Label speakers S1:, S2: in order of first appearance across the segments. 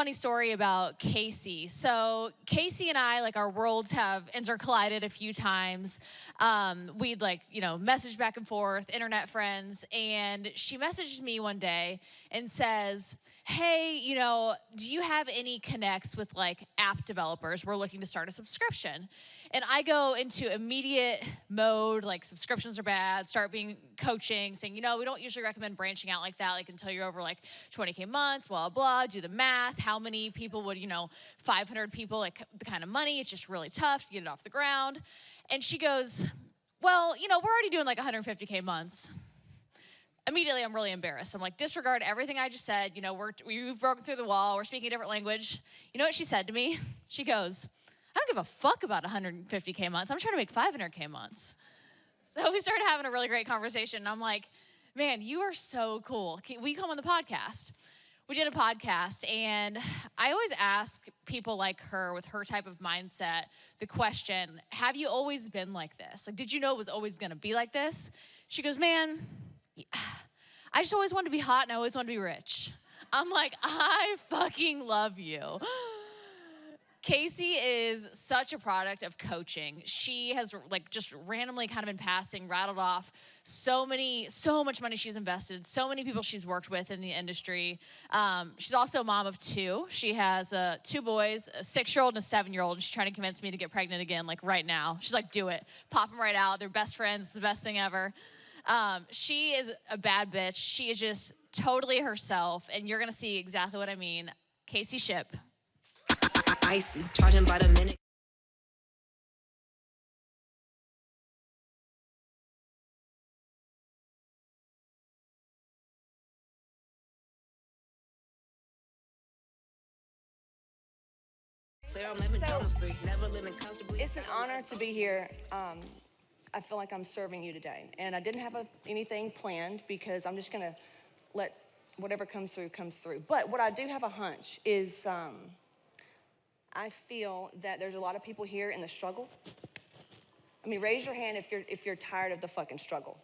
S1: funny story about Casey. So Casey and I, like, our worlds have intercollided a few times. We'd message back and forth, internet friends, and she messaged me one day and says, hey, do you have any connects with like app developers? We're looking to start a subscription. And I go into immediate mode, like subscriptions are bad, start being coaching, saying, we don't usually recommend branching out like that, like until you're over like 20K months, blah, blah, do the math. How many people would, 500 people, like the kind of money, it's just really tough to get it off the ground. And she goes, well, we're already doing like 150K months. Immediately, I'm really embarrassed. I'm like, disregard everything I just said. We've broken through the wall. We're speaking a different language. You know what she said to me? She goes, I don't give a fuck about 150K months. I'm trying to make 500K months. So we started having a really great conversation. And I'm like, man, you are so cool. Will you come on the podcast? We did a podcast, and I always ask people like her with her type of mindset the question, have you always been like this? Like, did you know it was always going to be like this? She goes, man, I just always wanted to be hot and I always wanted to be rich. I'm like, I fucking love you. Casey is such a product of coaching. She has like just randomly kind of in passing rattled off so much money she's invested, so many people she's worked with in the industry. She's also a mom of two. She has 2 boys, a 6-year-old and a 7-year-old, and she's trying to convince me to get pregnant again, like right now. She's like, do it. Pop them right out. They're best friends. It's the best thing ever. She is a bad bitch. She is just totally herself, and you're going to see exactly what I mean. Casey Ship.
S2: Icy, charging by the minute.
S3: It's an honor to be here. I feel like I'm serving you today. And I didn't have anything planned because I'm just going to let whatever comes through, comes through. But what I do have a hunch is I feel that there's a lot of people here in the struggle. I mean, raise your hand if you're tired of the fucking struggle.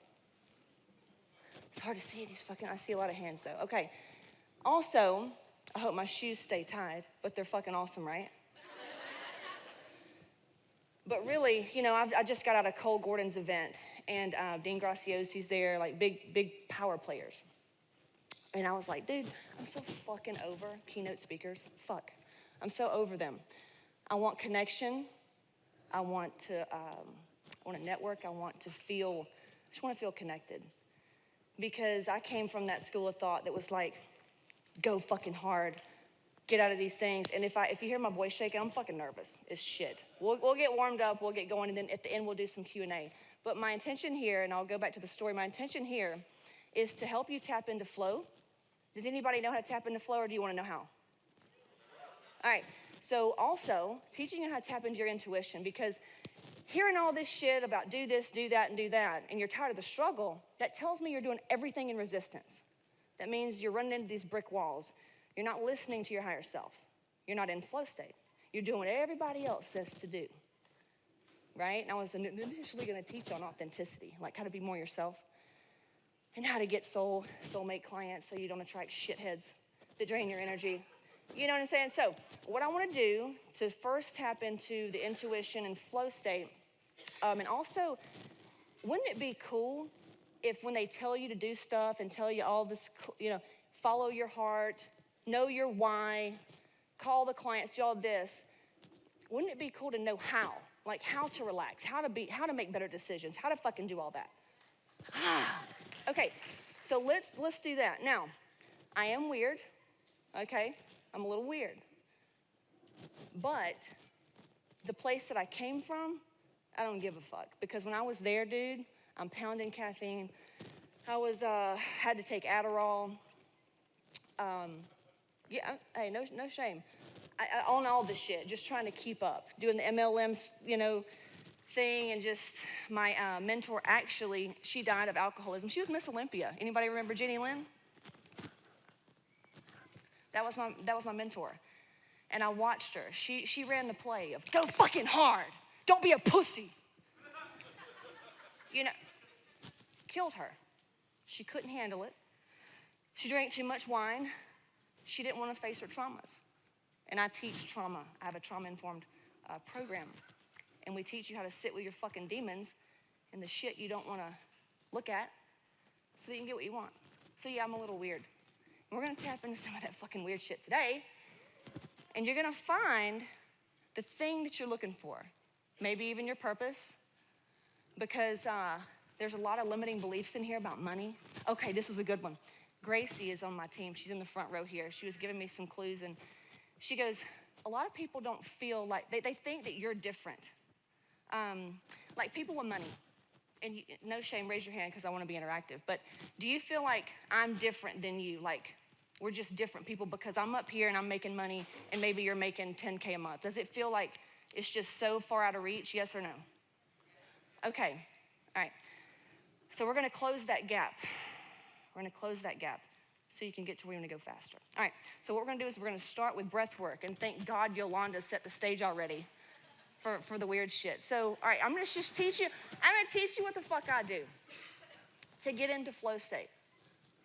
S3: It's hard to see I see a lot of hands though. Okay. Also, I hope my shoes stay tied, but they're fucking awesome, right? But really, I just got out of Cole Gordon's event, and Dean Graciosi's there, like big power players. And I was like, dude, I'm so fucking over keynote speakers. Fuck. I'm so over them. I want connection. I want to network. I just want to feel connected. Because I came from that school of thought that was like, go fucking hard. Get out of these things. And if you hear my voice shaking, I'm fucking nervous as shit. We'll get warmed up, we'll get going, and then at the end we'll do some Q&A. But my intention here, and I'll go back to the story, my intention here is to help you tap into flow. Does anybody know how to tap into flow, or do you want to know how? All right, so also teaching you how to tap into your intuition, because hearing all this shit about do this, do that, and do that, and you're tired of the struggle, that tells me you're doing everything in resistance. That means you're running into these brick walls. You're not listening to your higher self. You're not in flow state. You're doing what everybody else says to do, right? And I was initially going to teach on authenticity, like how to be more yourself and how to get soulmate clients so you don't attract shitheads that drain your energy. You know what I'm saying? So what I want to do to first tap into the intuition and flow state, and also, wouldn't it be cool if when they tell you to do stuff and tell you all this, follow your heart, know your why, call the clients, do all this, wouldn't it be cool to know how? Like how to relax, how to make better decisions, how to fucking do all that. Okay, so let's do that. Now, I am weird, okay? I'm a little weird. But the place that I came from, I don't give a fuck. Because when I was there, dude, I'm pounding caffeine. I had to take Adderall. Hey, no shame. I own all this shit, just trying to keep up, doing the MLMs, thing, and just my mentor, actually, she died of alcoholism. She was Miss Olympia. Anybody remember Jenny Lynn? That was my mentor, and I watched her. She ran the play of go fucking hard, don't be a pussy. Killed her. She couldn't handle it. She drank too much wine. She didn't want to face her traumas. And I teach trauma. I have a trauma-informed program. And we teach you how to sit with your fucking demons and the shit you don't want to look at so that you can get what you want. So yeah, I'm a little weird. And we're going to tap into some of that fucking weird shit today. And you're going to find the thing that you're looking for. Maybe even your purpose. Because there's a lot of limiting beliefs in here about money. Okay, this was a good one. Gracie is on my team. She's in the front row here. She was giving me some clues, and she goes, a lot of people don't feel like, they think that you're different. Like people with money. And you, no shame, raise your hand because I want to be interactive. But do you feel like I'm different than you? Like we're just different people because I'm up here and I'm making money and maybe you're making 10K a month. Does it feel like it's just so far out of reach? Yes or no? Okay, all right. So we're going to close that gap. We're going to close that gap so you can get to where you want to go faster. All right, so what we're going to do is we're going to start with breath work. And thank God Yolanda set the stage already for the weird shit. So, all right, I'm going to just teach you. I'm going to teach you what the fuck I do to get into flow state,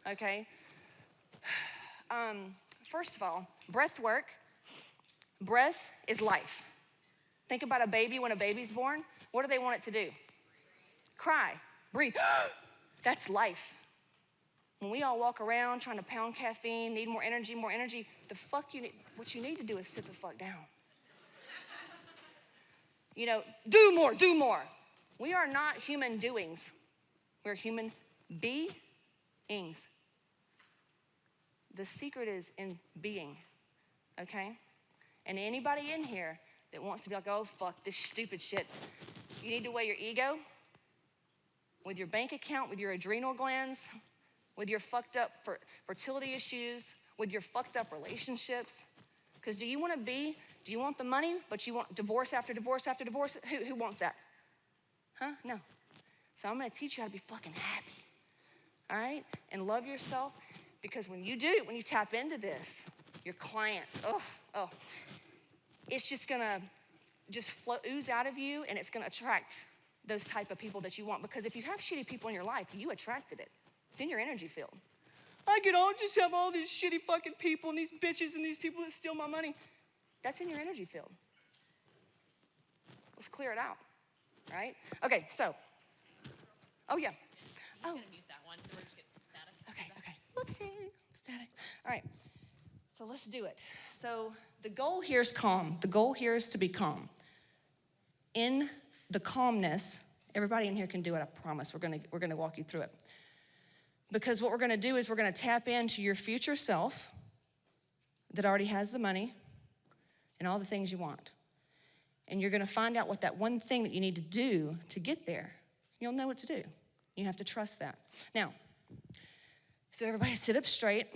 S3: okay? First of all, breath work. Breath is life. Think about a baby when a baby's born. What do they want it to do? Cry, breathe. That's life. When we all walk around trying to pound caffeine, need more energy, the fuck you need, what you need to do is sit the fuck down. You know, do more, do more. We are not human doings. We're human beings. The secret is in being, okay? And anybody in here that wants to be like, oh, fuck this stupid shit, you need to weigh your ego with your bank account, with your adrenal glands, with your fucked up fertility issues, with your fucked up relationships. Because do you want the money, but you want divorce after divorce after divorce? Who wants that? Huh? No. So I'm going to teach you how to be fucking happy, all right? And love yourself, because when you tap into this, your clients, it's just going to ooze out of you, and it's going to attract those type of people that you want. Because if you have shitty people in your life, you attracted it. It's in your energy field. Just have all these shitty fucking people and these bitches and these people that steal my money. That's in your energy field. Let's clear it out, right? Okay, so, oh yeah.
S1: I'm just gonna mute that one. We're just getting some static.
S3: Okay. Whoopsie, static. All right, so let's do it. So the goal here is calm. The goal here is to be calm. In the calmness, everybody in here can do it, I promise. We're gonna walk you through it. Because what we're gonna do is we're gonna tap into your future self that already has the money and all the things you want. And you're gonna find out what that one thing that you need to do to get there. You'll know what to do. You have to trust that. Now, so everybody sit up straight.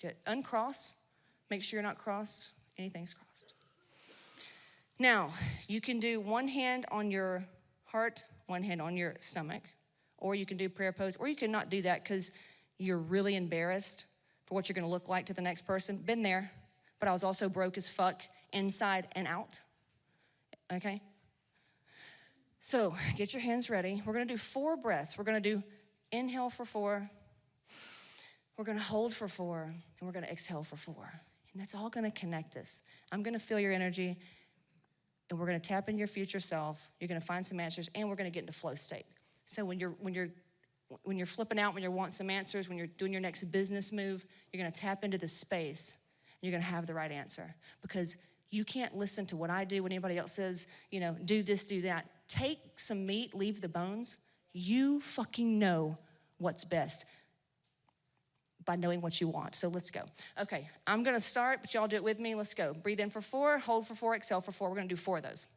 S3: Good, uncross. Make sure you're not crossed. Anything's crossed. Now, you can do one hand on your heart, one hand on your stomach, or you can do prayer pose, or you can not do that because you're really embarrassed for what you're gonna look like to the next person. Been there, but I was also broke as fuck inside and out, okay? So get your hands ready. We're gonna do 4 breaths. We're gonna do inhale for 4, we're gonna hold for 4, and we're gonna exhale for 4. And that's all gonna connect us. I'm gonna feel your energy, and we're gonna tap into your future self. You're gonna find some answers, and we're gonna get into flow state. So when you're flipping out, when you want some answers, when you're doing your next business move, you're gonna tap into the space, and you're gonna have the right answer. Because you can't listen to what I do when anybody else says, do this, do that. Take some meat, leave the bones. You fucking know what's best by knowing what you want. So let's go. Okay, I'm gonna start, but y'all do it with me. Let's go. Breathe in for 4, hold for 4, exhale for 4. We're gonna do 4 of those.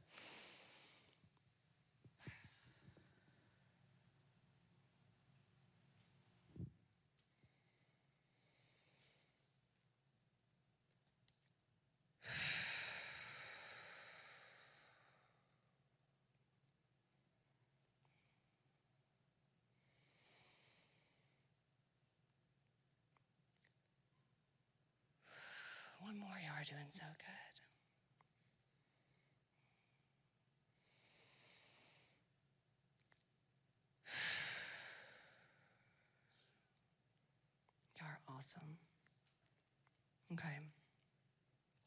S3: One more, you are doing so good. You're awesome.
S4: Okay.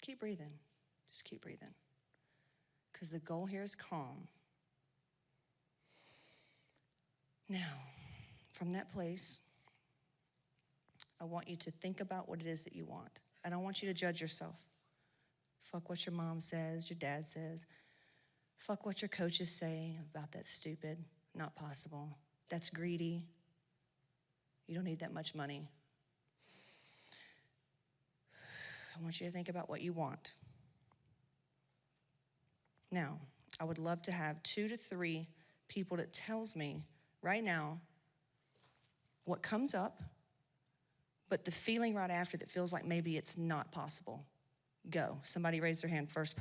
S4: Keep breathing. Just keep breathing. Because the goal here is calm. Now, from that place, I want you to think about what it is that you want. I don't want you to judge yourself. Fuck what your mom says, your dad says. Fuck what your coaches say about that's stupid, not possible. That's greedy. You don't need that much money. I want you to think about what you want. Now, I would love to have 2 to 3 people that tells me right now what comes up, but the feeling right after that feels like maybe it's not possible. Go. Somebody raise their hand first.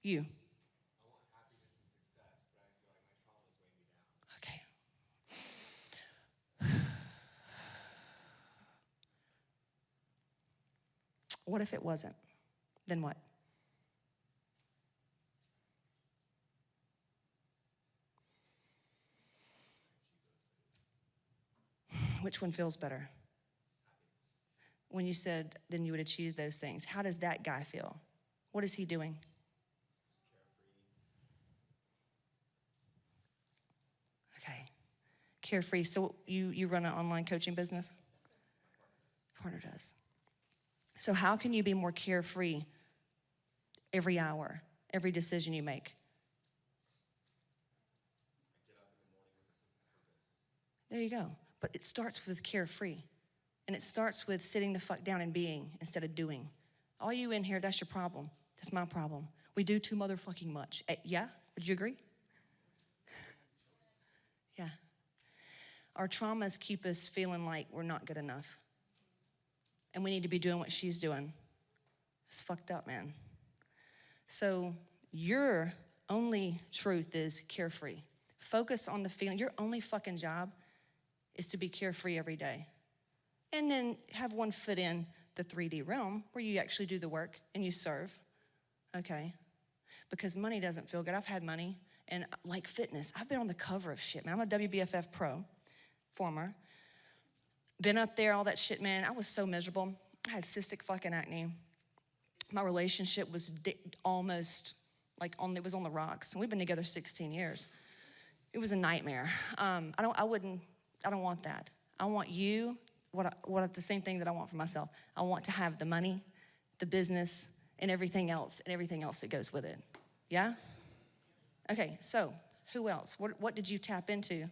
S4: You.
S5: I want happiness and success, but I feel like my traumas weigh me down.
S4: Okay. What if it wasn't? Then what? Which one feels better? When you said then you would achieve those things, how does that guy feel? What is he doing? Okay. Carefree. So you run an online coaching business? Partner does. So how can you be more carefree every hour, every decision you make?
S5: I get up in the morning with a sense of purpose.
S4: There you go. But it starts with carefree. And it starts with sitting the fuck down and being instead of doing. All you in here, that's your problem. That's my problem. We do too motherfucking much. Yeah? Would you agree? Yeah. Our traumas keep us feeling like we're not good enough. And we need to be doing what she's doing. It's fucked up, man. So your only truth is carefree. Focus on the feeling. Your only fucking job is to be carefree every day. And then have one foot in the 3D realm where you actually do the work and you serve. Okay? Because money doesn't feel good. I've had money. And like fitness, I've been on the cover of shit, man. I'm a WBFF pro, former. Been up there, all that shit, man. I was so miserable. I had cystic fucking acne. My relationship was almost like it was on the rocks. And we've been together 16 years. It was a nightmare. I don't want that. I want you, the same thing that I want for myself. I want to have the money, the business, and everything else that goes with it. Yeah? Okay, so who else? What did you tap into?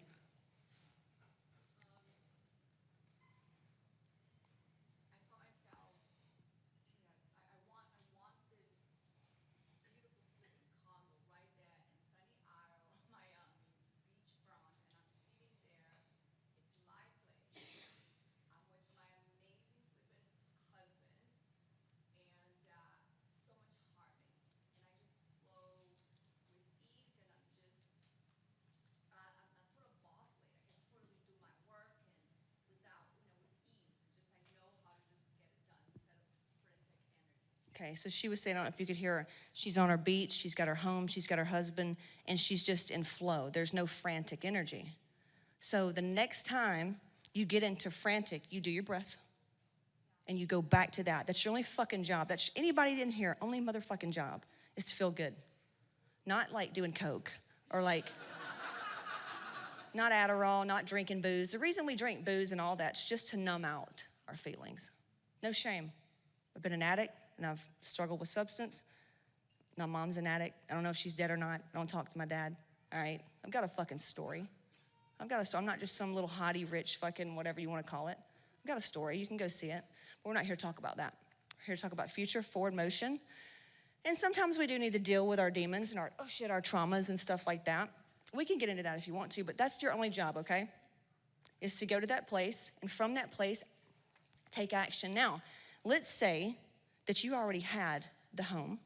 S4: Okay, so she was saying, I don't know if you could hear her, she's on her beach, she's got her home, she's got her husband, and she's just in flow. There's no frantic energy. So the next time you get into frantic, you do your breath, and you go back to that. That's your only fucking job. That's anybody in here, only motherfucking job is to feel good. Not like doing coke, or like, not Adderall, not drinking booze. The reason we drink booze and all that's just to numb out our feelings. No shame. I've been an addict, and I've struggled with substance. My mom's an addict. I don't know if she's dead or not. I don't talk to my dad. All right? I've got a fucking story. I'm not just some little hottie, rich, fucking whatever you want to call it. I've got a story. You can go see it. But we're not here to talk about that. We're here to talk about future, forward motion. And sometimes we do need to deal with our demons and our traumas and stuff like that. We can get into that if you want to, but that's your only job, okay? Is to go to that place, and from that place, take action. Now, let's say that you already had the home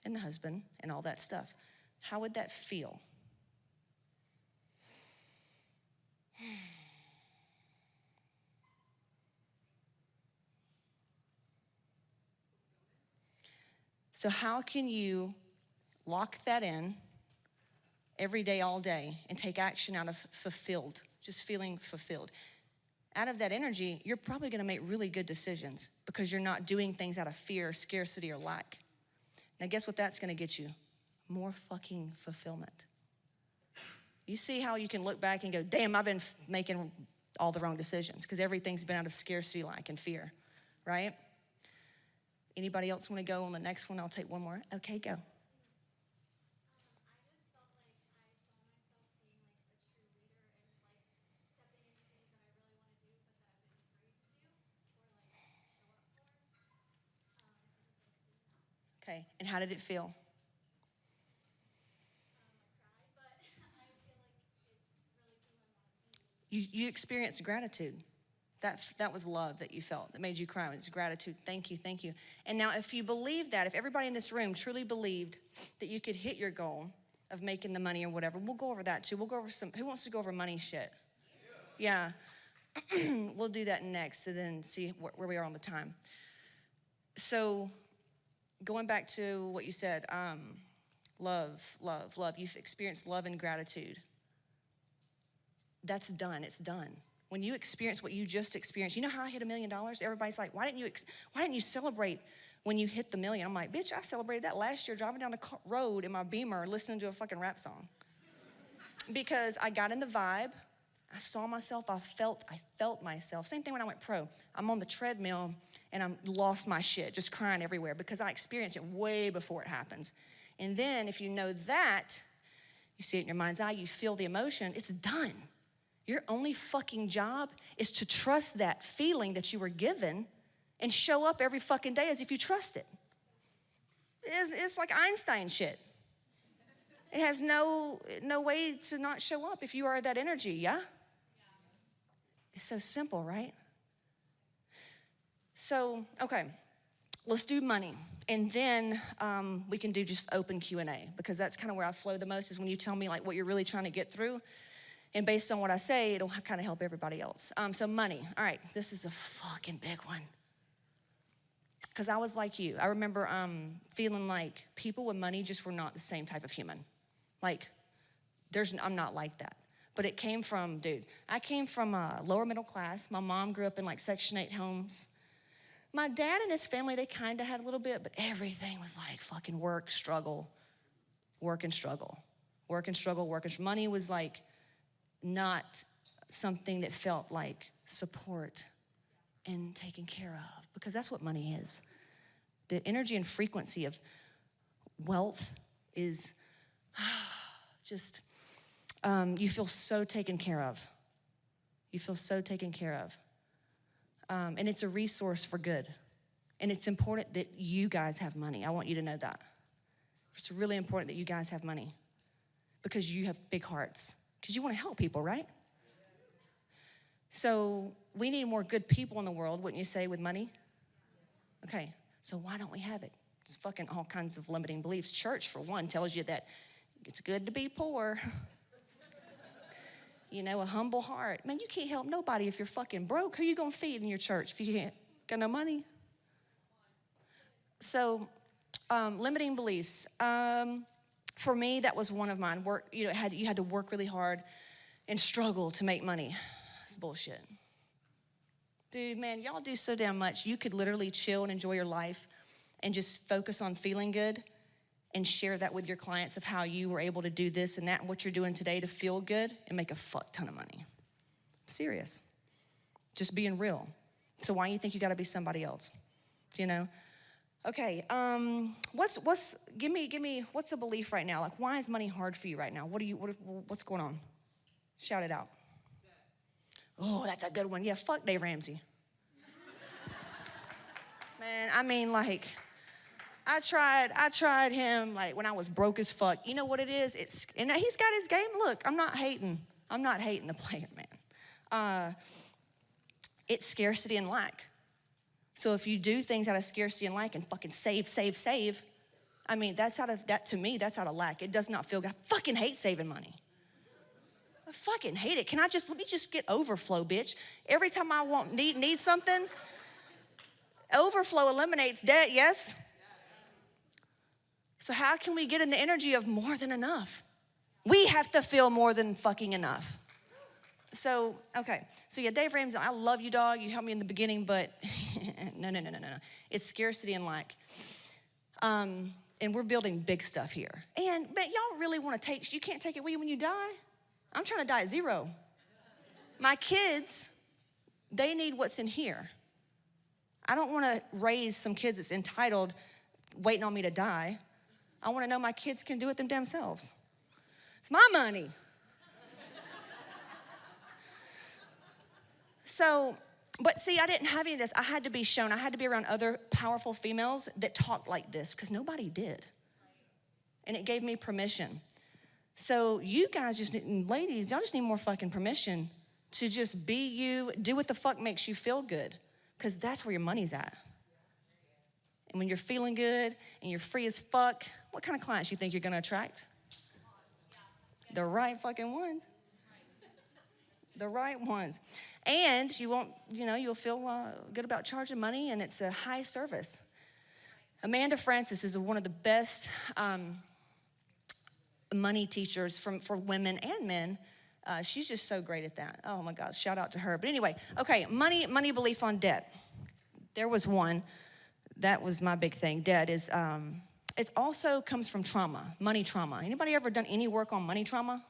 S4: and the husband and all that stuff. How would that feel? So how can you lock that in every day, all day, and take action out of fulfilled, just feeling fulfilled? out of that energy, you're probably gonna make really good decisions because you're not doing things out of fear, scarcity, or lack. Now, guess what that's gonna get you? More fucking fulfillment. You see how you can look back and go, damn, I've been making all the wrong decisions because everything's been out of scarcity, lack, and fear, right? Anybody else wanna go on the next one? I'll take one more. Okay, go. Okay, and how did it feel? You experienced gratitude. That was love that you felt that made you cry. It's gratitude. Thank you, thank you. And now, if you believe that, if everybody in this room truly believed that you could hit your goal of making the money or whatever, we'll go over that too. We'll go over who wants to go over money shit? Yeah. We'll do that next and then see where we are on the time. So, going back to what you said, love, love, love. You've experienced love and gratitude. That's done. It's done. When you experience what you just experienced, you know how I hit $1 million? Everybody's like, why didn't you celebrate when you hit the million? I'm like, bitch, I celebrated that last year driving down the road in my Beamer listening to a fucking rap song. Because I got in the vibe. I saw myself. I felt myself. Same thing when I went pro. I'm on the treadmill and I lost my shit, just crying everywhere because I experienced it way before it happens. And then if you know that, you see it in your mind's eye, you feel the emotion, it's done. Your only fucking job is to trust that feeling that you were given and show up every fucking day as if you trust it. It's like Einstein shit. It has no way to not show up if you are that energy, yeah? It's so simple, right? So, okay, let's do money. And then we can do just open Q&A because that's kind of where I flow the most is when you tell me like what you're really trying to get through. And based on what I say, it'll kind of help everybody else. So money, all right, this is a fucking big one. Because I was like you. I remember feeling like people with money just were not the same type of human. Like, I'm not like that. But it came from, dude, I came from lower middle class. My mom grew up in like Section 8 homes. My dad and his family, they kind of had a little bit, but everything was like fucking work, struggle, work and struggle, work and struggle, work and struggle. Money was like not something that felt like support and taken care of, because that's what money is. The energy and frequency of wealth is just, you feel so taken care of. You feel so taken care of. And it's a resource for good. And it's important that you guys have money. I want you to know that. It's really important that you guys have money because you have big hearts. Because you want to help people, right? So we need more good people in the world, wouldn't you say, with money? Okay, so why don't we have it? It's fucking all kinds of limiting beliefs. Church, for one, tells you that it's good to be poor. You know, a humble heart. Man, you can't help nobody if you're fucking broke. Who you gonna feed in your church if you can't got no money? So, limiting beliefs. For me, that was one of mine. Work, you had to work really hard and struggle to make money. It's bullshit. Dude, man, y'all do so damn much. You could literally chill and enjoy your life and just focus on feeling good and share that with your clients of how you were able to do this and that and what you're doing today to feel good and make a fuck ton of money. I'm serious. Just being real. So why do you think you gotta be somebody else? You know? Okay, give me, what's a belief right now? Like, why is money hard for you right now? What's going on? Shout it out. Oh, that's a good one. Yeah, fuck Dave Ramsey. Man, I mean, like, I tried him, like, when I was broke as fuck. You know what it is? And he's got his game. Look, I'm not hating the player, man. It's scarcity and lack. So if you do things out of scarcity and lack and fucking save, I mean, to me, that's out of lack. It does not feel good. I fucking hate saving money. I fucking hate it. Let me just get overflow, bitch. Every time I need something, overflow eliminates debt, yes? So how can we get in the energy of more than enough? We have to feel more than fucking enough. So, okay. So yeah, Dave Ramsey, I love you, dog. You helped me in the beginning, but no. It's scarcity and lack. And we're building big stuff here. But y'all really want to take, you can't take it with you when you die? I'm trying to die at zero. My kids, they need what's in here. I don't want to raise some kids that's entitled, waiting on me to die. I want to know my kids can do it them damn selves. It's my money. So, but see, I didn't have any of this. I had to be shown. I had to be around other powerful females that talked like this because nobody did. And it gave me permission. So you guys just need, ladies, y'all just need more fucking permission to just be you, do what the fuck makes you feel good, because that's where your money's at. And when you're feeling good and you're free as fuck, what kind of clients you think you're gonna attract? The right fucking ones. The right ones. And you won't, you'll feel good about charging money, and it's a high service. Amanda Francis is one of the best money teachers for women and men. She's just so great at that. Oh my God, shout out to her. But anyway, okay, money belief on debt. There was one. That was my big thing. Debt is, it also comes from trauma, money trauma. Anybody ever done any work on money trauma?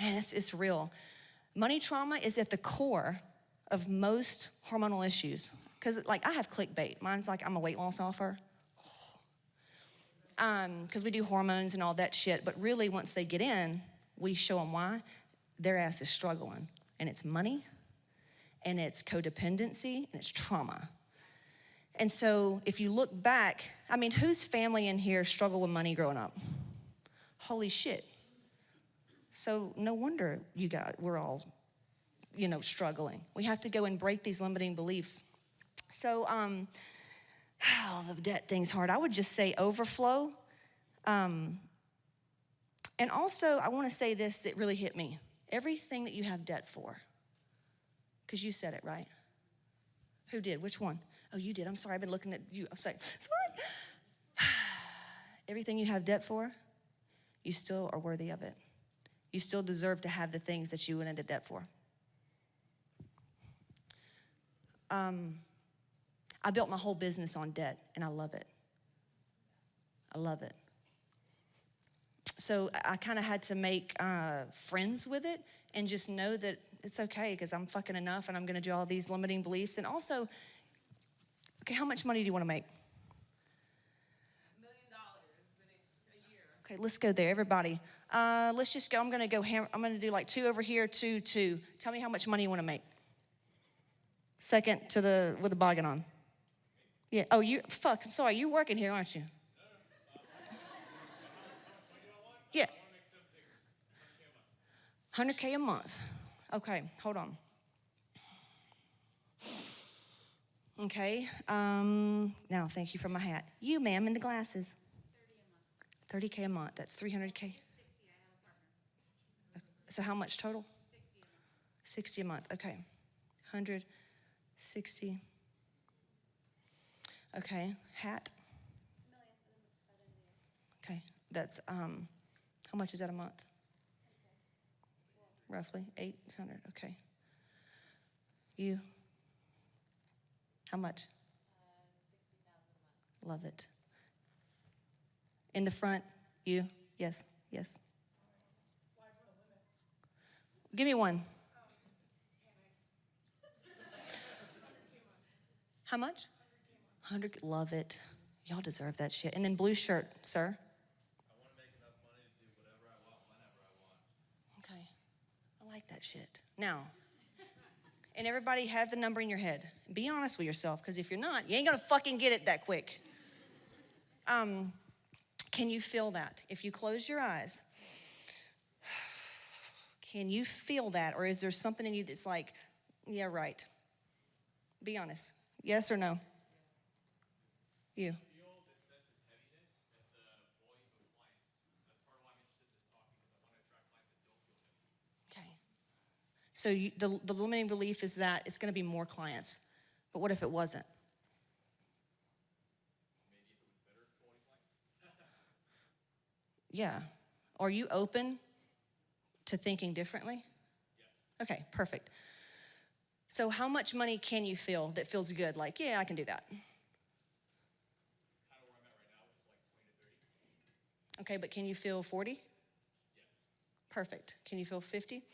S4: Man, it's real. Money trauma is at the core of most hormonal issues. Because like I have clickbait. Mine's like I'm a weight loss offer. Because we do hormones and all that shit. But really, once they get in, we show them why. Their ass is struggling. And it's money, and it's codependency, and it's trauma. And so if you look back, I mean, whose family in here struggled with money growing up? Holy shit. So no wonder we're all, struggling. We have to go and break these limiting beliefs. So, the debt thing's hard. I would just say overflow. And also, I want to say this that really hit me. Everything that you have debt for, because you said it, right? Who did? Which one? Oh, you did. I'm sorry. I've been looking at you. I'm sorry. Everything you have debt for, you still are worthy of it. You still deserve to have the things that you went into debt for. I built my whole business on debt, and I love it. I love it. So I kind of had to make friends with it and just know that it's okay because I'm fucking enough and I'm going to do all these limiting beliefs. And also, okay, how much money do you want to make?
S6: $1 million in a year.
S4: Okay, let's go there, everybody. Let's just go. I'm going to do like 2 over here, 2, 2. Tell me how much money you want to make. Second with the boggin on. Yeah. Oh, I'm sorry. You working here, aren't you? Yeah. 100K a month. Okay, hold on. Okay. Now, thank you for my hat. You, ma'am, in the glasses. 30K a month. That's 300K. So how much total? 60 a month. Okay. 160. Okay. Hat. Okay. That's how much is that a month? Roughly 800. Okay. You. How much? 60,000 a month. Love it. In the front, you. Yes. Yes. Give me one. How much? 100. Love it. Y'all deserve that shit. And then blue shirt, sir.
S5: I want to make enough money to do whatever I want, whenever I want.
S4: Okay. I like that shit. Now, and everybody have the number in your head. Be honest with yourself, because if you're not, you ain't gonna fucking get it that quick. Can you feel that? If you close your eyes, can you feel that? Or is there something in you that's like, yeah, right? Be honest. Yes or no? You.
S5: I feel this sense of heaviness at the volume of clients. That's part of why I'm interested in this talk, because I want to attract clients that don't feel heavy.
S4: Okay. So the limiting belief is that it's gonna be more clients. But what if it wasn't?
S5: Maybe if it was better quality clients.
S4: Yeah. Are you open to thinking differently?
S5: Yes.
S4: Okay, perfect. So how much money can you feel that feels good? Like, yeah, I can do that.
S5: Kind of where I'm at right now, which is like 20 to 30.
S4: Okay, but can you feel 40?
S5: Yes.
S4: Perfect. Can you feel 50?
S5: Yes.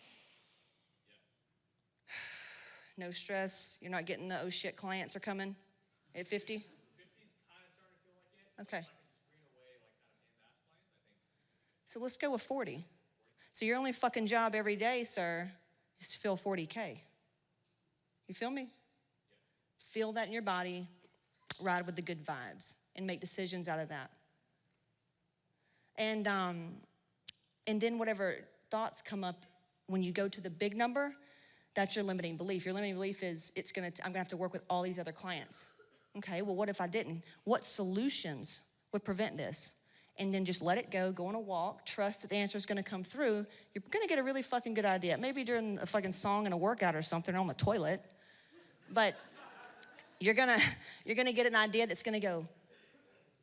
S4: No stress. You're not getting the oh shit clients are coming at 50?
S5: 50's kind of starting to feel like it.
S4: Okay.
S5: If I can screen away like kind of in-mass clients, I think.
S4: So let's go with 40. So your only fucking job every day, sir, is to feel 40K. You feel me?
S5: Yes.
S4: Feel that in your body, ride with the good vibes, and make decisions out of that. And then whatever thoughts come up when you go to the big number, that's your limiting belief. Your limiting belief is I'm gonna have to work with all these other clients. Okay, well, what if I didn't? What solutions would prevent this? And then just let it go on a walk, trust that the answer is gonna come through. You're gonna get a really fucking good idea. Maybe during a fucking song and a workout or something, or on the toilet. But you're gonna get an idea that's gonna go,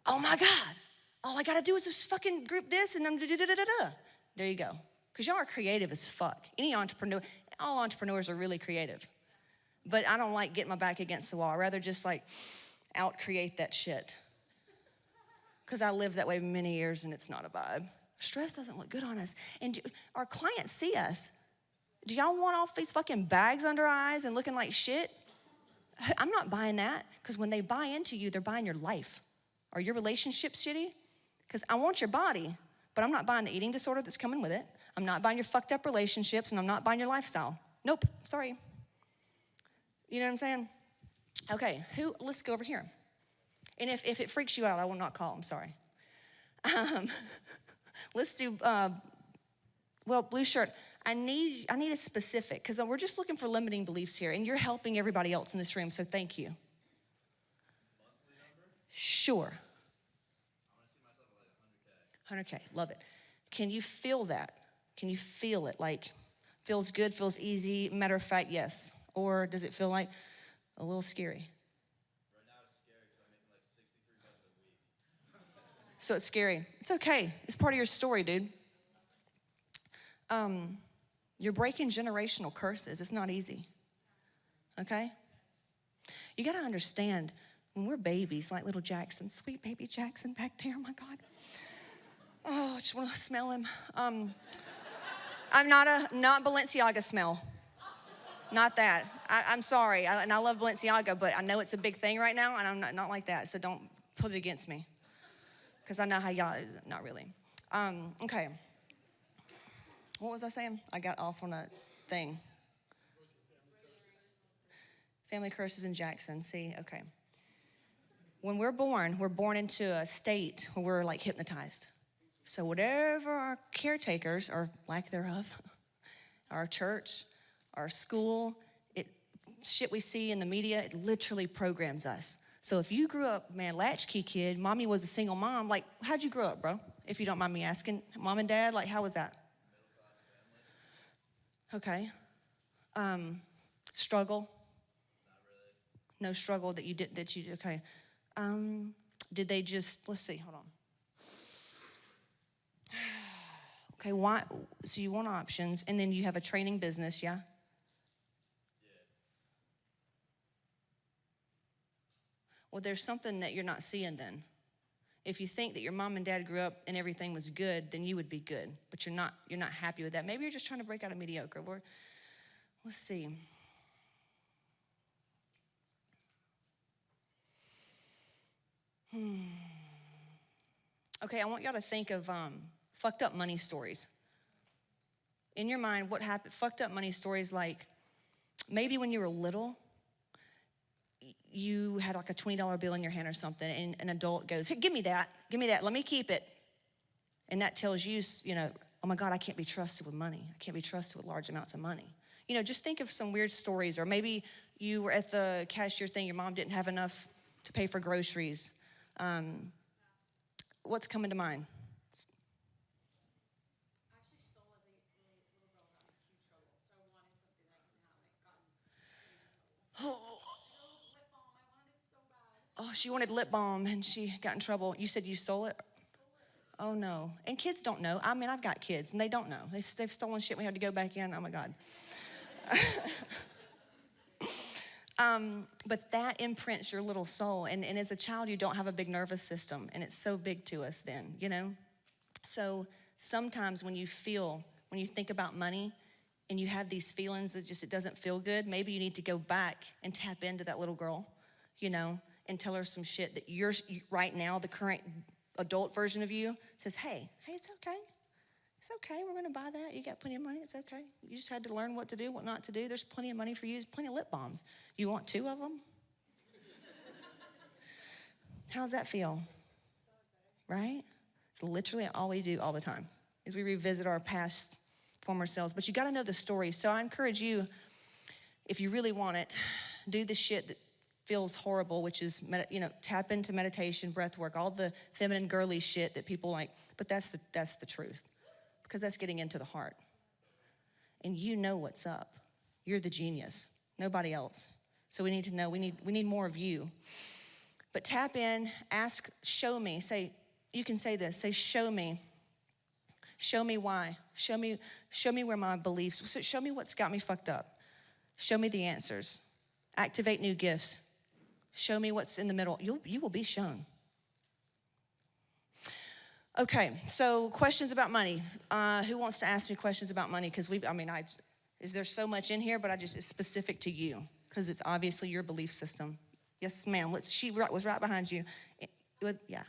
S4: oh my God, all I gotta do is just fucking group this and then da-da-da-da-da. There you go. Because y'all are creative as fuck. Any entrepreneur, all entrepreneurs are really creative. But I don't like getting my back against the wall. I'd rather just like out-create that shit. Because I lived that way many years and it's not a vibe. Stress doesn't look good on us. And our clients see us. Do y'all want all these fucking bags under our eyes and looking like shit? I'm not buying that. Because when they buy into you, they're buying your life. Are your relationships shitty? Because I want your body, but I'm not buying the eating disorder that's coming with it. I'm not buying your fucked up relationships, and I'm not buying your lifestyle. Nope, sorry. You know what I'm saying? Okay, let's go over here. And if it freaks you out, I will not call, I'm sorry. Let's do, blue shirt. I need a specific, because we're just looking for limiting beliefs here, and you're helping everybody else in this room, so thank you.
S5: Monthly number?
S4: Sure.
S5: I want to see myself at like 100K.
S4: 100K, love it. Can you feel that? Can you feel it? Like, feels good, feels easy, matter of fact, yes. Or does it feel like a little scary?
S5: Right now it's scary because I'm making like $63 a week.
S4: So it's scary. It's okay. It's part of your story, dude. You're breaking generational curses. It's not easy. Okay? You got to understand, when we're babies, like little Jackson, sweet baby Jackson back there, oh my God. Oh, I just want to smell him. I'm not Balenciaga smell. Not that. I'm sorry, and I love Balenciaga, but I know it's a big thing right now, and I'm not like that, so don't put it against me. Because I know how y'all, not really. Okay. What was I saying? I got off on a thing. Family curses in Jackson, see, okay. When we're born into a state where we're like hypnotized. So whatever our caretakers, or lack thereof, our church, our school, shit we see in the media, it literally programs us. So if you grew up, man, latchkey kid, mommy was a single mom, like, how'd you grow up, bro? If you don't mind me asking, mom and dad, like, how was that? Okay. Struggle?
S5: Not really.
S4: No struggle okay. Did they just, let's see, hold on. Okay, why, so you want options, and then you have a training business, yeah?
S5: Yeah.
S4: Well, there's something that you're not seeing then. If you think that your mom and dad grew up and everything was good, then you would be good, but you're not happy with that. Maybe you're just trying to break out of mediocre. Let's see. Okay, I want y'all to think of fucked up money stories. In your mind, what happened? Fucked up money stories like maybe when you were little, you had like a $20 bill in your hand or something, and an adult goes, hey, give me that, let me keep it. And that tells you, oh my God, I can't be trusted with money. I can't be trusted with large amounts of money. Just think of some weird stories, or maybe you were at the cashier thing, your mom didn't have enough to pay for groceries. What's coming to mind?
S1: Actually stole as a little girl, got in huge trouble. So I wanted something that I could have gotten in trouble. Lip balm, I wanted it so bad.
S4: Oh, she wanted lip balm and she got in trouble. You said you stole it? Oh no. And kids don't know. I mean, I've got kids and they don't know. They've stolen shit. We had to go back in. Oh my God. But that imprints your little soul. And as a child, you don't have a big nervous system, and it's so big to us then, you know? So sometimes when you think about money, and you have these feelings that just, it doesn't feel good, maybe you need to go back and tap into that little girl, you know, and tell her some shit that right now, the current adult version of you says, hey, it's okay. It's okay, we're gonna buy that. You got plenty of money, it's okay. You just had to learn what to do, what not to do. There's plenty of money for you, there's plenty of lip balms. You want 2 of them? How's that feel? Right? It's literally all we do all the time, is we revisit our past former selves. But you gotta know the story. So I encourage you, if you really want it, do the shit that feels horrible, which is, tap into meditation, breath work, all the feminine girly shit that people like, but that's the truth. Because that's getting into the heart. And you know what's up. You're the genius, nobody else. So we need to know, we need more of you. But tap in, ask, show me. You can say this, say, show me. Show me why. Show me where my beliefs, so show me what's got me fucked up. Show me the answers. Activate new gifts. Show me what's in the middle. You will be shown. Okay, so questions about money. Who wants to ask me questions about money? Because is there so much in here, but it's specific to you, because it's obviously your belief system. Yes, ma'am. She was right behind you. Yeah.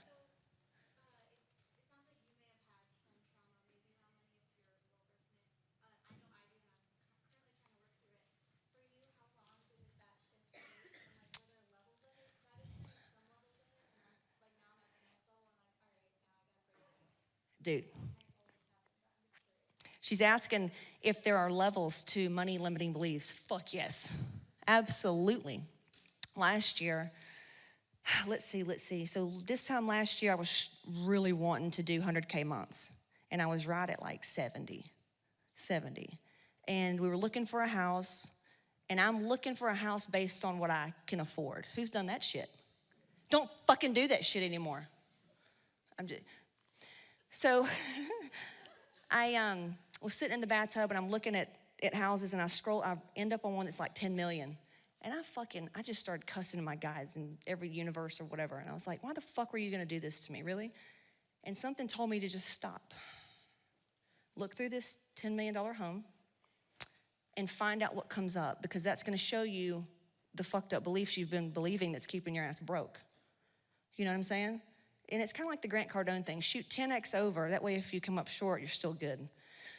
S4: Dude. She's asking if there are levels to money limiting beliefs. Fuck yes, absolutely. Last year, let's see. So this time last year, I was really wanting to do 100K months, and I was right at like 70. And we were looking for a house, and I'm looking for a house based on what I can afford. Who's done that shit? Don't fucking do that shit anymore. So I was sitting in the bathtub, and I'm looking at houses, and I end up on one that's like 10 million. And I just started cussing my guys in every universe or whatever. And I was like, why the fuck were you gonna do this to me, really? And something told me to just stop. Look through this $10 million home and find out what comes up, because that's gonna show you the fucked up beliefs you've been believing that's keeping your ass broke. You know what I'm saying? And it's kind of like the Grant Cardone thing. Shoot 10x over. That way, if you come up short, you're still good.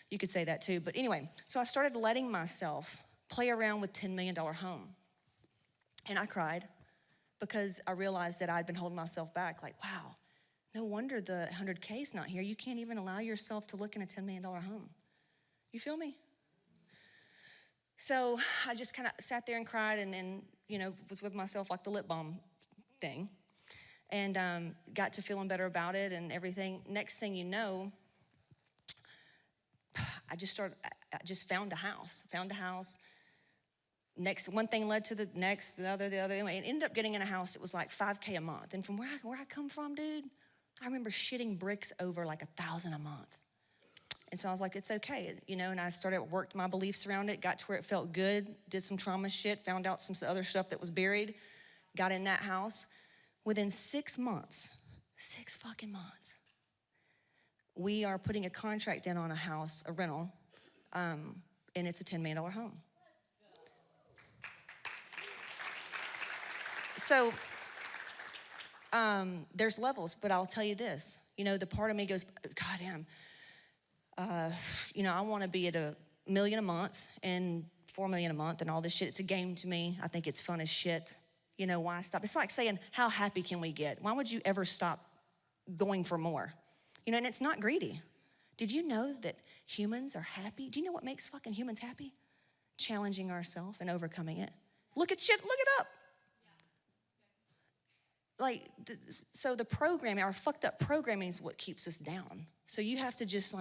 S4: You could say that too. But anyway, so I started letting myself play around with $10 million home. And I cried, because I realized that I'd been holding myself back. Like, wow, no wonder the 100K's not here. You can't even allow yourself to look in a $10 million home. You feel me? So I just kind of sat there and cried, and was with myself like the lip balm thing. And got to feeling better about it and everything. Next thing you know, I just found a house. One thing led to the next, the other. Anyway, and ended up getting in a house that was like $5K a month. And from where I come from, dude, I remember shitting bricks over like $1,000 a month. And so I was like, it's okay, and I worked my beliefs around it, got to where it felt good, did some trauma shit, found out some other stuff that was buried, got in that house. Within 6 months, 6 fucking months, we are putting a contract in on a house, a rental, and it's a $10 million home. So there's levels, but I'll tell you this. The part of me goes, God damn, I want to be at $1 million a month and $4 million a month and all this shit. It's a game to me. I think it's fun as shit. Why stop? It's like saying, how happy can we get? Why would you ever stop going for more? And it's not greedy. Did you know that humans are happy? Do you know what makes fucking humans happy? Challenging ourselves and overcoming it. Look it up. So the programming, our fucked up programming is what keeps us down. So you have to just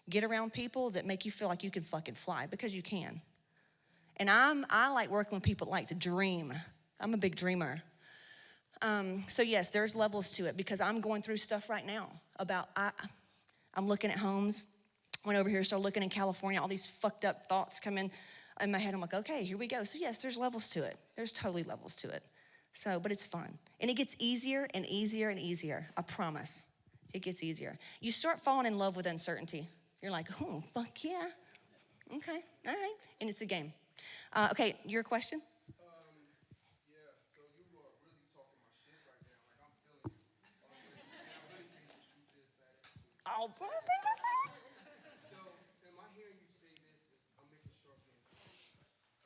S4: get around people that make you feel like you can fucking fly, because you can. And I like working with people that like to dream. I'm a big dreamer. So yes, there's levels to it, because I'm going through stuff right now about, I'm looking at homes, went over here, started looking in California, all these fucked up thoughts come in. in my head, I'm like, okay, here we go. So yes, there's levels to it. There's totally levels to it. So, but it's fun. And it gets easier and easier and easier. I promise. It gets easier. You start falling in love with uncertainty. You're like, oh, fuck yeah. Okay, all right. And it's a game. Okay, your question?
S7: Yeah, so you are really talking my shit right now. Like, I'm feeling you. And I really think the truth is badass too.
S4: Oh,
S7: So, am I hearing you say this? I'm making sure I'm getting this.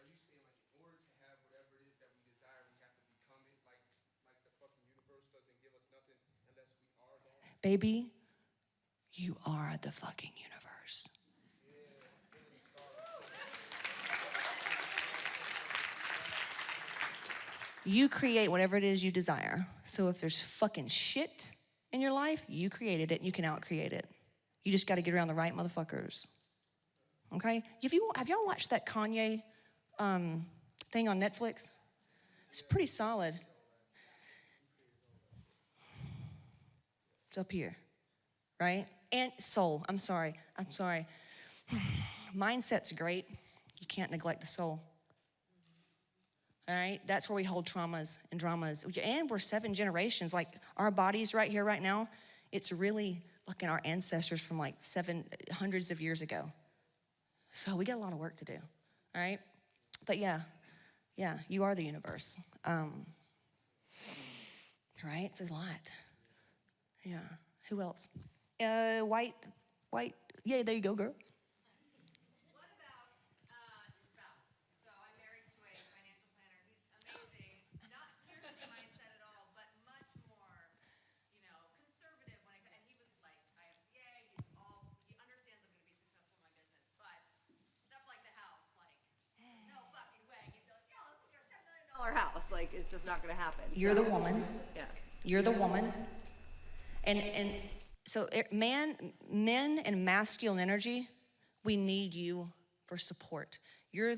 S7: Are you saying, like, in order to have whatever it is that we desire, we have to become it? Like the fucking universe doesn't give us nothing unless we are that?
S4: baby, you are the fucking universe. You create whatever it is you desire. So if there's fucking shit in your life, you created it and you can out-create it. You just gotta get around the right motherfuckers. Okay? Have y'all watched that Kanye thing on Netflix? It's pretty solid. It's up here, right? And soul, I'm sorry. Mindset's great. You can't neglect the soul. All right, that's where we hold traumas and dramas. And we're 7 generations. Like our bodies right here, right now, it's really like in our ancestors from like hundreds of years ago. So we got a lot of work to do, all right? But yeah, you are the universe. Right, it's a lot. Yeah, who else? White, yeah, there you go, girl.
S1: What about your spouse? So I'm married to a financial planner who's amazing, not scarcity mindset at all, but much more, conservative and he was like IFCA, he understands I'm gonna be successful in my business, but stuff like the house, like, no fucking way. He'd be like, yo, let's look at a $10 million house. Like, it's just not gonna happen.
S4: You're the woman.
S1: Yeah.
S4: You're the woman. And so men and masculine energy, we need you for support. You're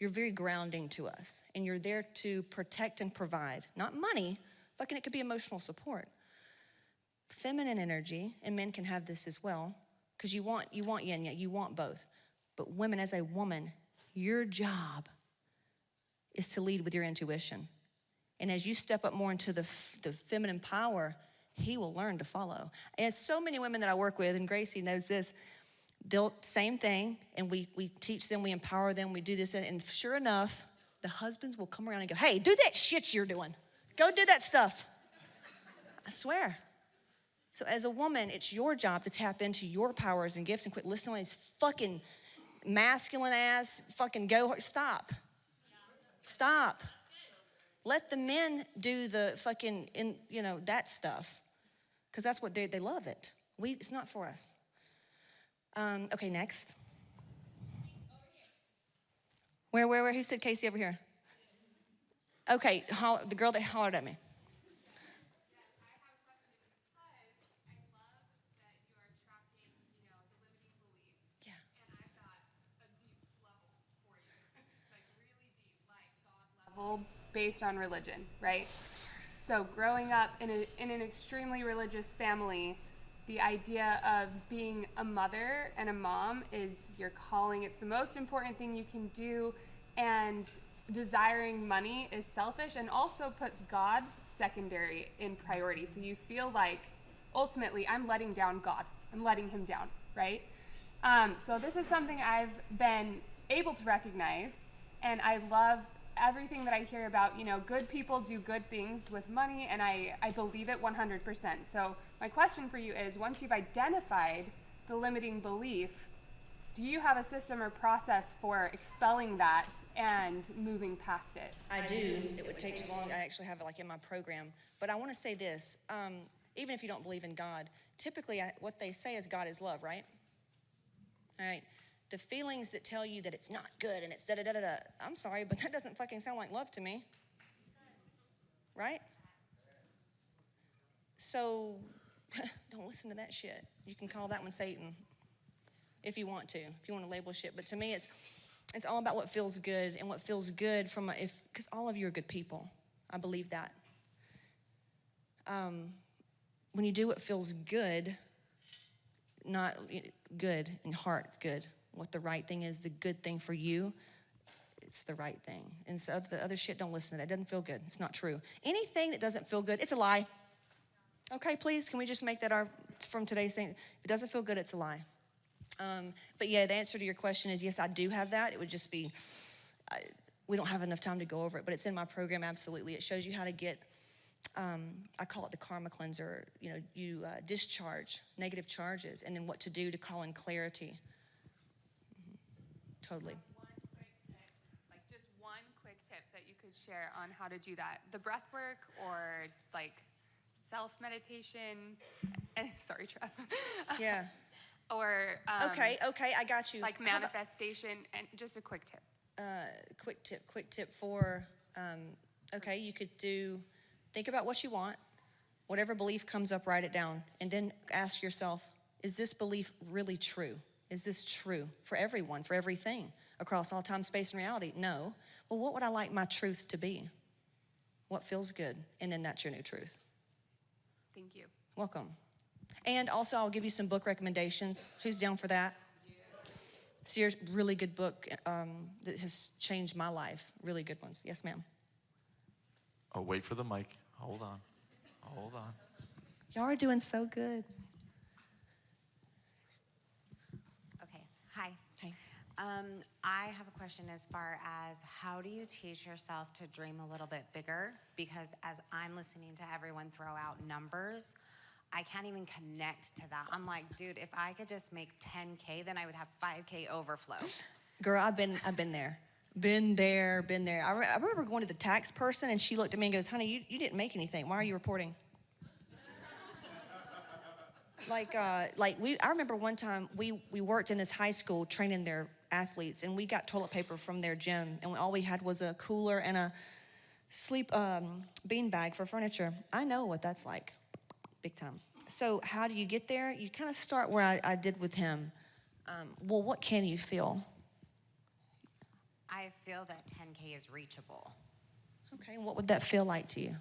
S4: very grounding to us. And you're there to protect and provide. Not money, fucking it could be emotional support. Feminine energy, and men can have this as well, because you want yin, yeah, you want both. But women, as a woman, your job is to lead with your intuition. And as you step up more into the feminine power, he will learn to follow. And so many women that I work with, and Gracie knows this, same thing, and we teach them, we empower them, we do this, and sure enough, the husbands will come around and go, hey, do that shit you're doing. Go do that stuff. I swear. So as a woman, it's your job to tap into your powers and gifts and quit listening to these fucking masculine ass fucking stop. Stop. Let the men do the fucking, that stuff. Because that's what they love it. It's not for us. Okay, next. Where? Who said Casey over here? Okay, the girl that hollered at me.
S8: Based on religion, right? So growing up in an extremely religious family, the idea of being a mother and a mom is your calling. It's the most important thing you can do, and desiring money is selfish and also puts God secondary in priority. So you feel like ultimately I'm letting down God. I'm letting him down, right? So this is something I've been able to recognize, and I love everything that I hear about, good people do good things with money, and I believe it 100%. So my question for you is, once you've identified the limiting belief, do you have a system or process for expelling that and moving past it?
S4: I do. It would take too long. I actually have it in my program. But I want to say this, even if you don't believe in God, typically what they say is God is love, right? All right. The feelings that tell you that it's not good and it's da-da-da-da-da, I'm sorry, but that doesn't fucking sound like love to me. Right? So, don't listen to that shit. You can call that one Satan if you want to label shit. But to me, it's all about what feels good, and what feels good because all of you are good people. I believe that. When you do what feels good, not good in heart good, what the right thing is, the good thing for you, it's the right thing. And so the other shit, don't listen to that. It doesn't feel good. It's not true. Anything that doesn't feel good, it's a lie. Okay, please, can we just make that our, from today's thing? If it doesn't feel good, it's a lie. But yeah, the answer to your question is yes, I do have that. It would just be, we don't have enough time to go over it, but it's in my program, absolutely. It shows you how to get, I call it the karma cleanser. You know, you discharge negative charges and then what to do to call in clarity. Totally.
S8: One quick tip, like just one quick tip that you could share on how to do that. The breath work or like self-meditation, and sorry, Trev.
S4: Yeah.
S8: Or
S4: Okay, I got you.
S8: like manifestation, and just a quick tip.
S4: Quick tip for, okay, you could do, think about what you want. Whatever belief comes up, write it down. And then ask yourself, is this belief really true? Is this true for everyone, for everything, across all time, space, and reality? No. Well, what would I like my truth to be? What feels good? And then that's your new truth.
S8: Thank you.
S4: Welcome. And also, I'll give you some book recommendations. Who's down for that? It's a really good book that has changed my life. Really good ones. Yes, ma'am.
S9: Oh, wait for the mic. Hold on. Hold on.
S4: Y'all are doing so good.
S10: Okay, hi.
S4: Hey.
S10: I have a question as far as how do you teach yourself to dream a little bit bigger? Because as I'm listening to everyone throw out numbers, I can't even connect to that. I'm like, dude, if I could just make 10K, then I would have 5K overflow.
S4: Girl, I've been there. Been there. I remember going to the tax person and she looked at me and goes, honey, you didn't make anything. Why are you reporting? I remember one time we worked in this high school training their athletes and we got toilet paper from their gym and all we had was a cooler and a sleep bean bag for furniture. I know what that's like, big time. So how do you get there? You kind of start where I did with him. Well, what can you feel?
S10: I feel that 10K is reachable.
S4: Okay, and what would that feel like to you?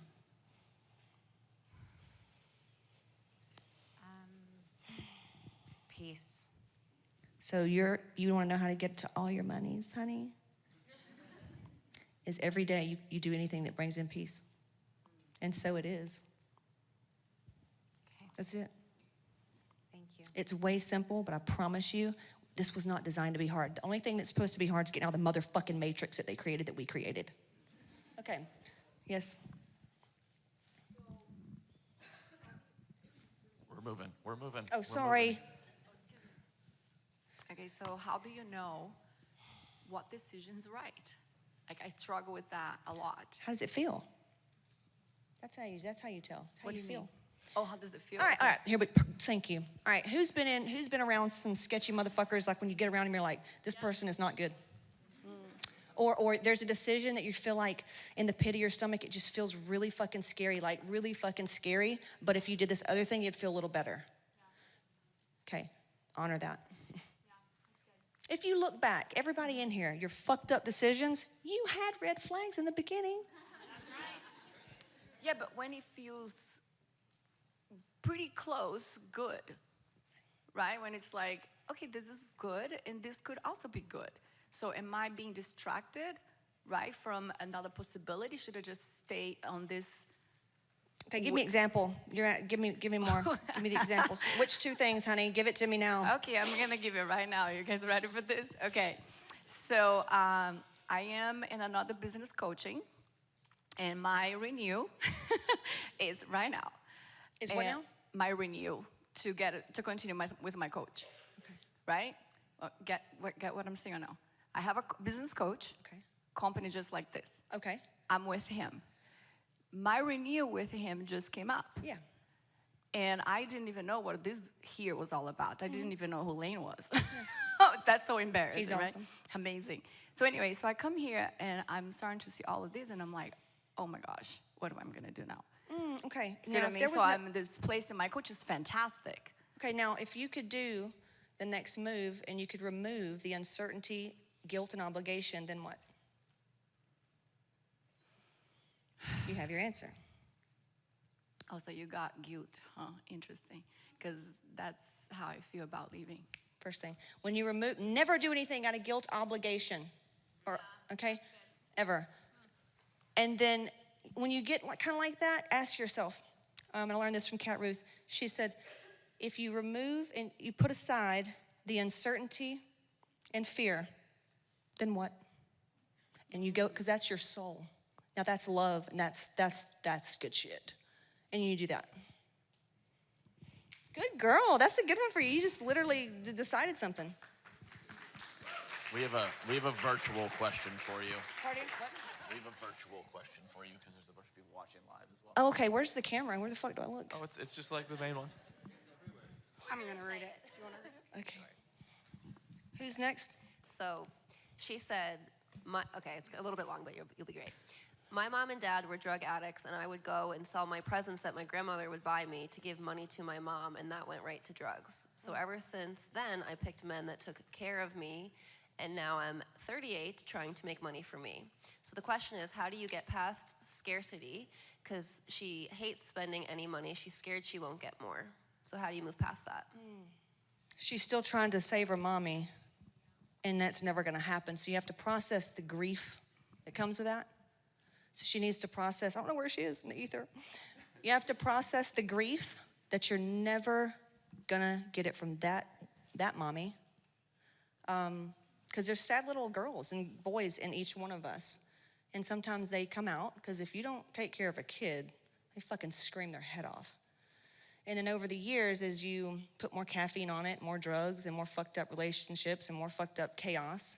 S10: Peace.
S4: So you want to know how to get to all your monies, honey? Is every day you do anything that brings in peace. And so it is.
S10: Okay,
S4: That's it.
S10: thank you.
S4: It's way simple, but I promise you, this was not designed to be hard. The only thing that's supposed to be hard is getting out of the motherfucking matrix that they created, that we created. Okay. Yes.
S9: We're moving.
S4: Oh, sorry.
S11: Okay, so how do you know what decision's right? Like I struggle with that a lot.
S4: How does it feel? That's how you tell. That's how
S11: What do
S4: you
S11: you
S4: feel.
S11: mean? Oh, how does it feel?
S4: All right, here we, thank you. All right, who's been around some sketchy motherfuckers, like when you get around them, you're like, this person is not good. Or there's a decision that you feel like in the pit of your stomach, it just feels really fucking scary, like really fucking scary, but if you did this other thing, you'd feel a little better. Okay, honor that. If you look back, everybody in here, your fucked up decisions, you had red flags in the beginning.
S11: Yeah, but when it feels pretty close, good, right? When it's like, okay, this is good, and this could also be good. So am I being distracted, right, from another possibility? Should I just stay on this?
S4: Okay, give me an example. Give me more. Give me the examples. Which two things, honey? Give it to me now.
S11: Okay, I'm gonna give it right now. You guys ready for this? Okay, so I am in another business coaching, and my renew is right now.
S4: Is what now?
S11: My renew to continue with my coach.
S4: Okay.
S11: Right? Get what I'm saying now. I have a business coach.
S4: Okay.
S11: Company just like this.
S4: Okay.
S11: I'm with him. My renew with him just came up.
S4: Yeah.
S11: And I didn't even know what this here was all about. I didn't even know who Lane was.
S4: Yeah.
S11: That's so embarrassing,
S4: He's
S11: right?
S4: awesome.
S11: Amazing. So anyway, so I come here and I'm starting to see all of this and I'm like, oh my gosh, what am I gonna do now?
S4: Okay.
S11: See what I mean? So I'm this place and my coach is fantastic.
S4: Okay, now if you could do the next move and you could remove the uncertainty, guilt, and obligation, then what? You have your answer.
S11: Oh, so you got guilt, huh? Interesting. Because that's how I feel about leaving.
S4: First thing. When you remove, never do anything out of guilt, obligation, or okay? Ever. And then when you get like, kind of like that, ask yourself, and I learned this from Kat Ruth. She said, if you remove and you put aside the uncertainty and fear, then what? And you go, because that's your soul. Now that's love, and that's good shit. And you do that. Good girl. That's a good one for you. You just literally decided something.
S9: We have a virtual question for you.
S4: Pardon? What?
S9: We have a virtual question for you because there's a bunch of people watching live as well.
S4: Oh, okay. Where's the camera? Where the fuck do I look?
S9: Oh, it's just like the main one.
S8: I'm going to read it. Do you want to read it?
S4: Okay. Who's next?
S12: So she said, okay, it's a little bit long, but you'll be great. My mom and dad were drug addicts, and I would go and sell my presents that my grandmother would buy me to give money to my mom, and that went right to drugs. So ever since then, I picked men that took care of me, and now I'm 38 trying to make money for me. So the question is, how do you get past scarcity? Because she hates spending any money. She's scared she won't get more. So how do you move past that?
S4: She's still trying to save her mommy, and that's never going to happen. So you have to process the grief that comes with that. So she needs to process, I don't know where she is in the ether. You have to process the grief that you're never going to get it from that mommy. Because there's sad little girls and boys in each one of us. And sometimes they come out, because if you don't take care of a kid, they fucking scream their head off. And then over the years, as you put more caffeine on it, more drugs, and more fucked up relationships, and more fucked up chaos,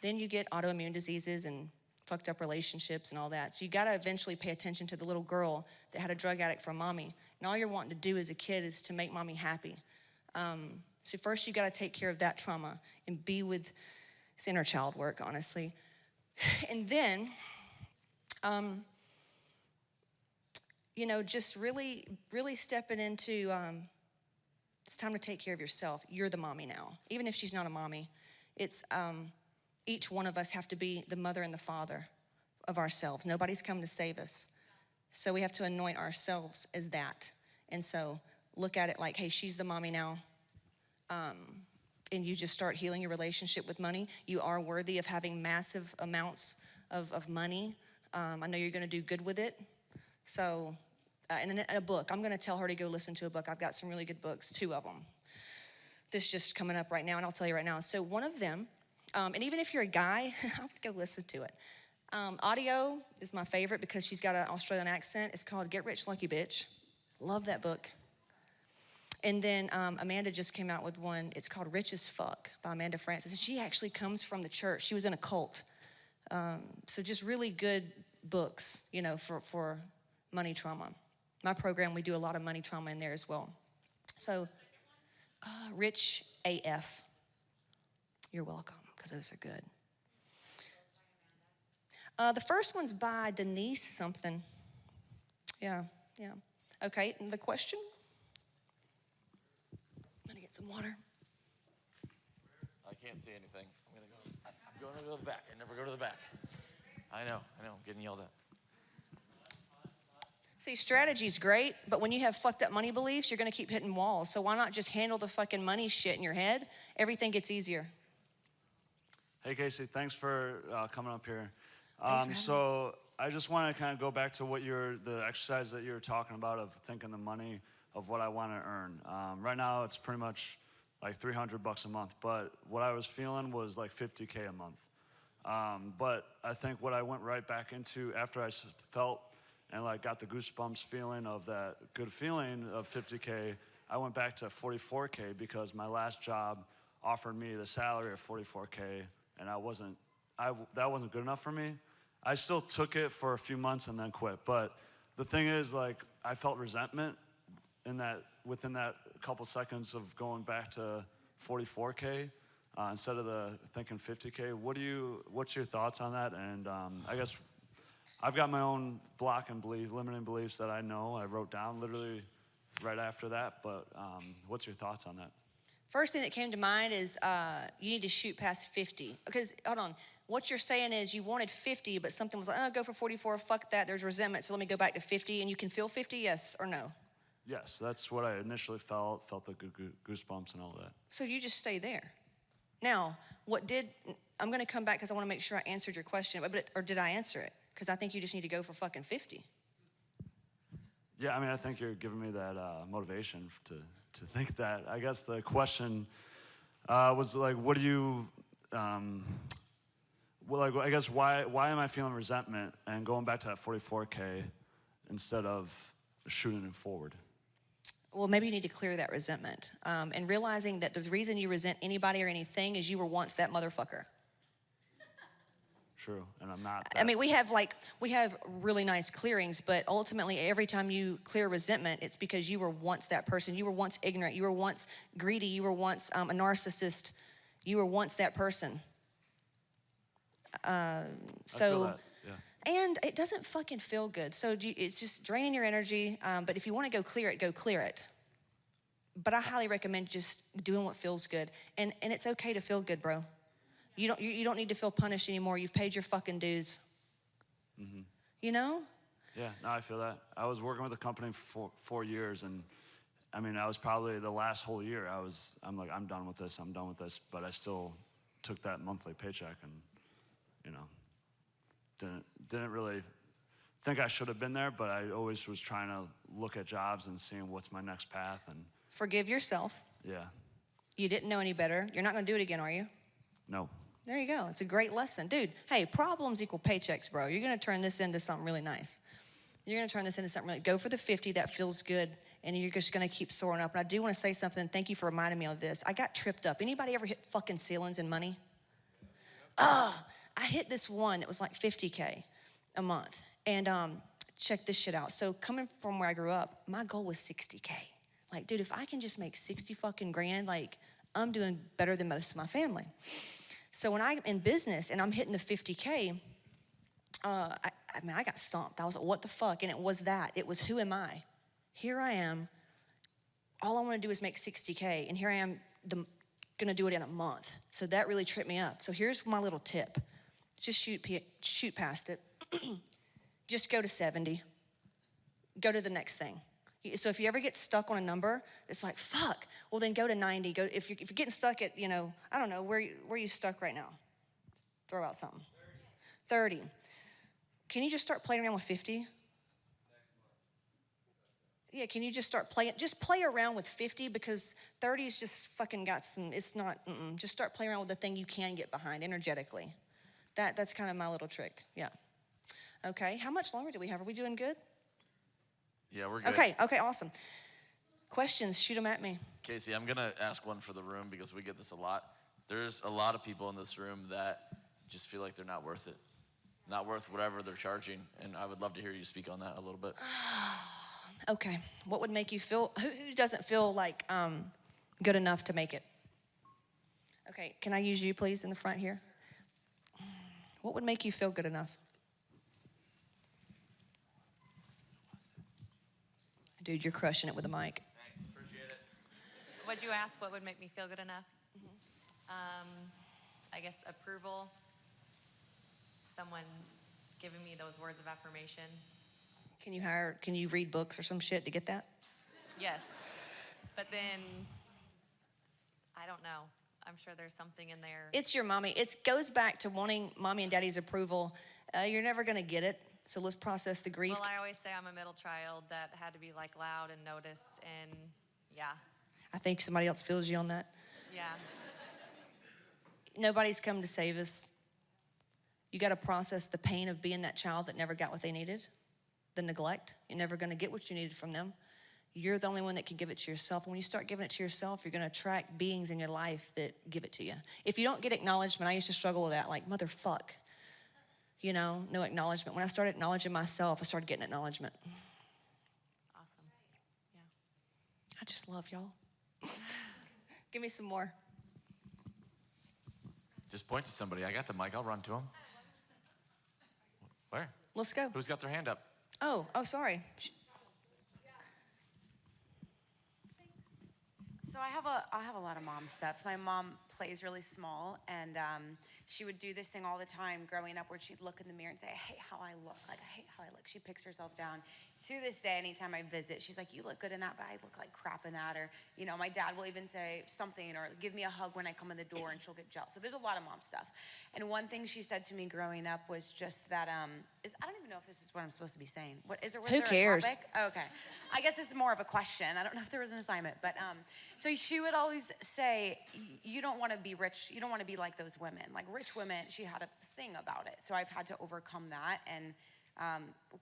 S4: then you get autoimmune diseases and fucked up relationships and all that. So you gotta eventually pay attention to the little girl that had a drug addict for mommy. And all you're wanting to do as a kid is to make mommy happy. So first you gotta take care of that trauma and be with, it's inner child work, honestly. And then, you know, just really, really stepping into, it's time to take care of yourself. You're the mommy now. Even if she's not a mommy, it's, each one of us have to be the mother and the father of ourselves. Nobody's come to save us. So we have to anoint ourselves as that. And so look at it like, hey, she's the mommy now. And you just start healing your relationship with money. You are worthy of having massive amounts of money. I know you're gonna do good with it. So, in a book, I'm gonna tell her to go listen to a book. I've got some really good books, 2 of them. This just coming up right now, and I'll tell you right now. So one of them, and even if you're a guy, I'm gonna go listen to it. Audio is my favorite because she's got an Australian accent. It's called Get Rich Lucky Bitch. Love that book. And then Amanda just came out with one. It's called Rich as Fuck by Amanda Francis. And she actually comes from the church. She was in a cult. So just really good books, you know, for money trauma. My program, we do a lot of money trauma in there as well. So, Rich AF. You're welcome, because those are good. The first one's by Denise something. Yeah. Okay, and the question? I'm gonna get some water.
S9: I can't see anything. I'm going to go to the back. I never go to the back. I know, I'm getting yelled at.
S4: See, strategy's great, but when you have fucked up money beliefs, you're gonna keep hitting walls. So why not just handle the fucking money shit in your head? Everything gets easier.
S13: Hey, Casey, thanks for coming up here.
S4: Thanks for
S13: so I just want to kind of go back to what the exercise that you were talking about of thinking the money of what I want to earn. Right now, it's pretty much like $300 a month, but what I was feeling was like $50K a month. But I think what I went right back into after I felt and like got the goosebumps feeling of that good feeling of $50K, I went back to $44K because my last job offered me the salary of $44K, and that wasn't good enough for me. I still took it for a few months and then quit. But the thing is, like, I felt resentment within that couple seconds of going back to $44K instead of thinking $50K. What's your thoughts on that? And I guess I've got my own limiting beliefs that I know I wrote down literally right after that. But what's your thoughts on that?
S4: First thing that came to mind is you need to shoot past 50. Because, hold on, what you're saying is you wanted 50, but something was like, oh, go for 44, fuck that, there's resentment, so let me go back to 50, and you can feel 50, yes or no?
S13: Yes, that's what I initially felt the goosebumps and all that.
S4: So you just stay there. Now, what did I'm going to come back because I want to make sure I answered your question. Or did I answer it? Because I think you just need to go for fucking 50.
S13: Yeah, I mean, I think you're giving me that motivation to think that. I guess the question was like, what do you, well, like, I guess why am I feeling resentment and going back to that 44K instead of shooting it forward?
S4: Well, maybe you need to clear that resentment and realizing that the reason you resent anybody or anything is you were once that motherfucker.
S13: True, and I'm not.
S4: I mean, we have really nice clearings, but ultimately, every time you clear resentment, it's because you were once that person. You were once ignorant. You were once greedy. You were once a narcissist. You were once that person.
S13: I feel that, yeah.
S4: And it doesn't fucking feel good. So it's just draining your energy. But if you want to go clear it, go clear it. But I highly recommend just doing what feels good. And it's okay to feel good, bro. You don't need to feel punished anymore. You've paid your fucking dues.
S13: Mm-hmm.
S4: You know?
S13: Yeah, no, I feel that. I was working with a company for 4 years, and I mean, I was probably the last whole year. I'm like, I'm done with this. I'm done with this. But I still took that monthly paycheck, and you know, didn't really think I should have been there. But I always was trying to look at jobs and seeing what's my next path. And
S4: forgive yourself.
S13: Yeah.
S4: You didn't know any better. You're not going to do it again, are you?
S13: No.
S4: There you go. It's a great lesson. Dude, hey, problems equal paychecks, bro. You're going to turn this into something really nice. You're going to turn this into something really, go for the 50, that feels good, and you're just going to keep soaring up. And I do want to say something. Thank you for reminding me of this. I got tripped up. Anybody ever hit fucking ceilings in money? I hit this one that was like 50K a month. And check this shit out. So coming from where I grew up, my goal was 60K. Like, dude, if I can just make 60 fucking grand, like, I'm doing better than most of my family. So when I'm in business and I'm hitting the 50K, I mean, I got stomped. I was like, what the fuck? And it was that. It was, who am I? Here I am. All I want to do is make 60K. And here I am gonna do it in a month. So that really tripped me up. So here's my little tip. Just shoot past it. Just go to 70. Go to the next thing. So if you ever get stuck on a number, it's like, fuck, well then go to 90. If you're getting stuck at, you know, I don't know, where you stuck right now? Throw out something. 30. Can you just start playing around with 50? Yeah, can you just start playing, just play around with 50 because 30's just fucking got some, it's not, just start playing around with the thing you can get behind energetically. That's kind of my little trick, yeah. Okay, how much longer do we have? Are we doing good?
S9: Yeah, we're good.
S4: Okay, awesome. Questions, shoot them at me.
S9: Casey, I'm gonna ask one for the room because we get this a lot. There's a lot of people in this room that just feel like they're not worth it. Not worth whatever they're charging, and I would love to hear you speak on that a little bit.
S4: Okay, what would make you feel, who doesn't feel like good enough to make it? Okay, can I use you please in the front here? What would make you feel good enough? Dude, you're crushing it with the mic.
S9: Thanks, appreciate it.
S14: Would you ask what would make me feel good enough? I guess approval, someone giving me those words of affirmation.
S4: Can you read books or some shit to get that?
S14: Yes, but then, I don't know. I'm sure there's something in there.
S4: It's your mommy. It goes back to wanting mommy and daddy's approval. You're never gonna get it, so let's process the grief.
S14: Well, I always say I'm a middle child that had to be like loud and noticed, and yeah.
S4: I think somebody else feels you on that.
S14: Yeah.
S4: Nobody's come to save us. You gotta process the pain of being that child that never got what they needed, the neglect. You're never gonna get what you needed from them. You're the only one that can give it to yourself. And when you start giving it to yourself, you're gonna attract beings in your life that give it to you. If you don't get acknowledgement, I used to struggle with that, like, motherfuck. You know, no acknowledgement. When I started acknowledging myself, I started getting acknowledgement.
S14: Awesome. Yeah.
S4: I just love y'all. Give me some more.
S9: Just point to somebody. I got the mic. I'll run to them. Where?
S4: Let's go.
S9: Who's got their hand up?
S4: Oh, sorry.
S10: So I have a lot of mom stuff. My mom plays really small, and she would do this thing all the time growing up, where she'd look in the mirror and say, "I hate how I look. Like, I hate how I look." She picks herself down. To this day, anytime I visit, she's like, "You look good in that, but I look like crap in that." Or, you know, my dad will even say something, or give me a hug when I come in the door, and she'll get jealous. So there's a lot of mom stuff. And one thing she said to me growing up was just that I don't even know if this is what I'm supposed to be saying. What is it? Was
S4: Who
S10: there
S4: cares?
S10: A topic? Oh, okay. I guess it's more of a question. I don't know if there was an assignment, but so she would always say, "You don't want to be rich. You don't want to be like those women. Like rich women." She had a thing about it. So I've had to overcome that and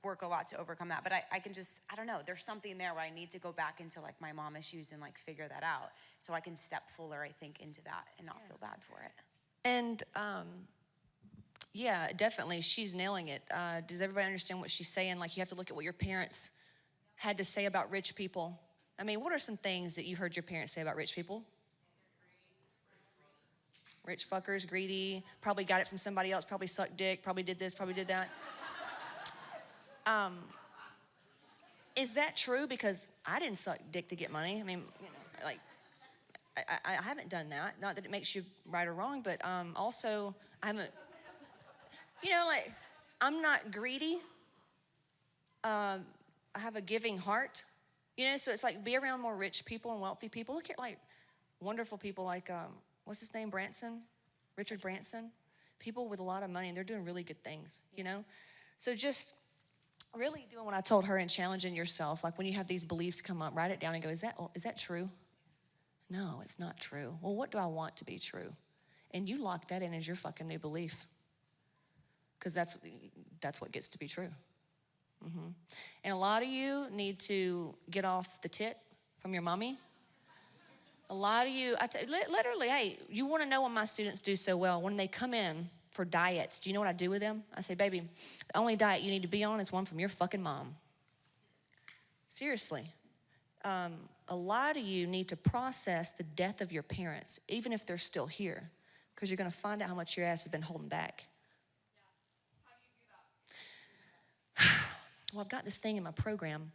S10: work a lot to overcome that. But I can just, I don't know. There's something there where I need to go back into like my mom issues and like figure that out, so I can step fuller, I think, into that and not feel bad for it.
S4: And yeah, definitely, she's nailing it. Does everybody understand what she's saying? Like, you have to look at what your parents had to say about rich people. I mean, what are some things that you heard your parents say about rich people? Rich fuckers, greedy, probably got it from somebody else, probably sucked dick, probably did this, probably did that. Is that true? Because I didn't suck dick to get money. I mean, you know, like, I haven't done that. Not that it makes you right or wrong, but also, I haven't, you know, like, I'm not greedy. I have a giving heart. You know, so it's like, be around more rich people and wealthy people. Look at, like, wonderful people like, what's his name, Branson? Richard Branson. People with a lot of money, and they're doing really good things, you know? So just really doing what I told her and challenging yourself. Like, when you have these beliefs come up, write it down and go, is that true? No, it's not true. Well, what do I want to be true? And you lock that in as your fucking new belief. Because that's what gets to be true. And a lot of you need to get off the tit from your mommy. A lot of you, literally, hey, you want to know what my students do so well? When they come in for diets, do you know what I do with them? I say, baby, the only diet you need to be on is one from your fucking mom. Seriously. A lot of you need to process the death of your parents, even if they're still here, because you're going to find out how much your ass has been holding back. Well, I've got this thing in my program.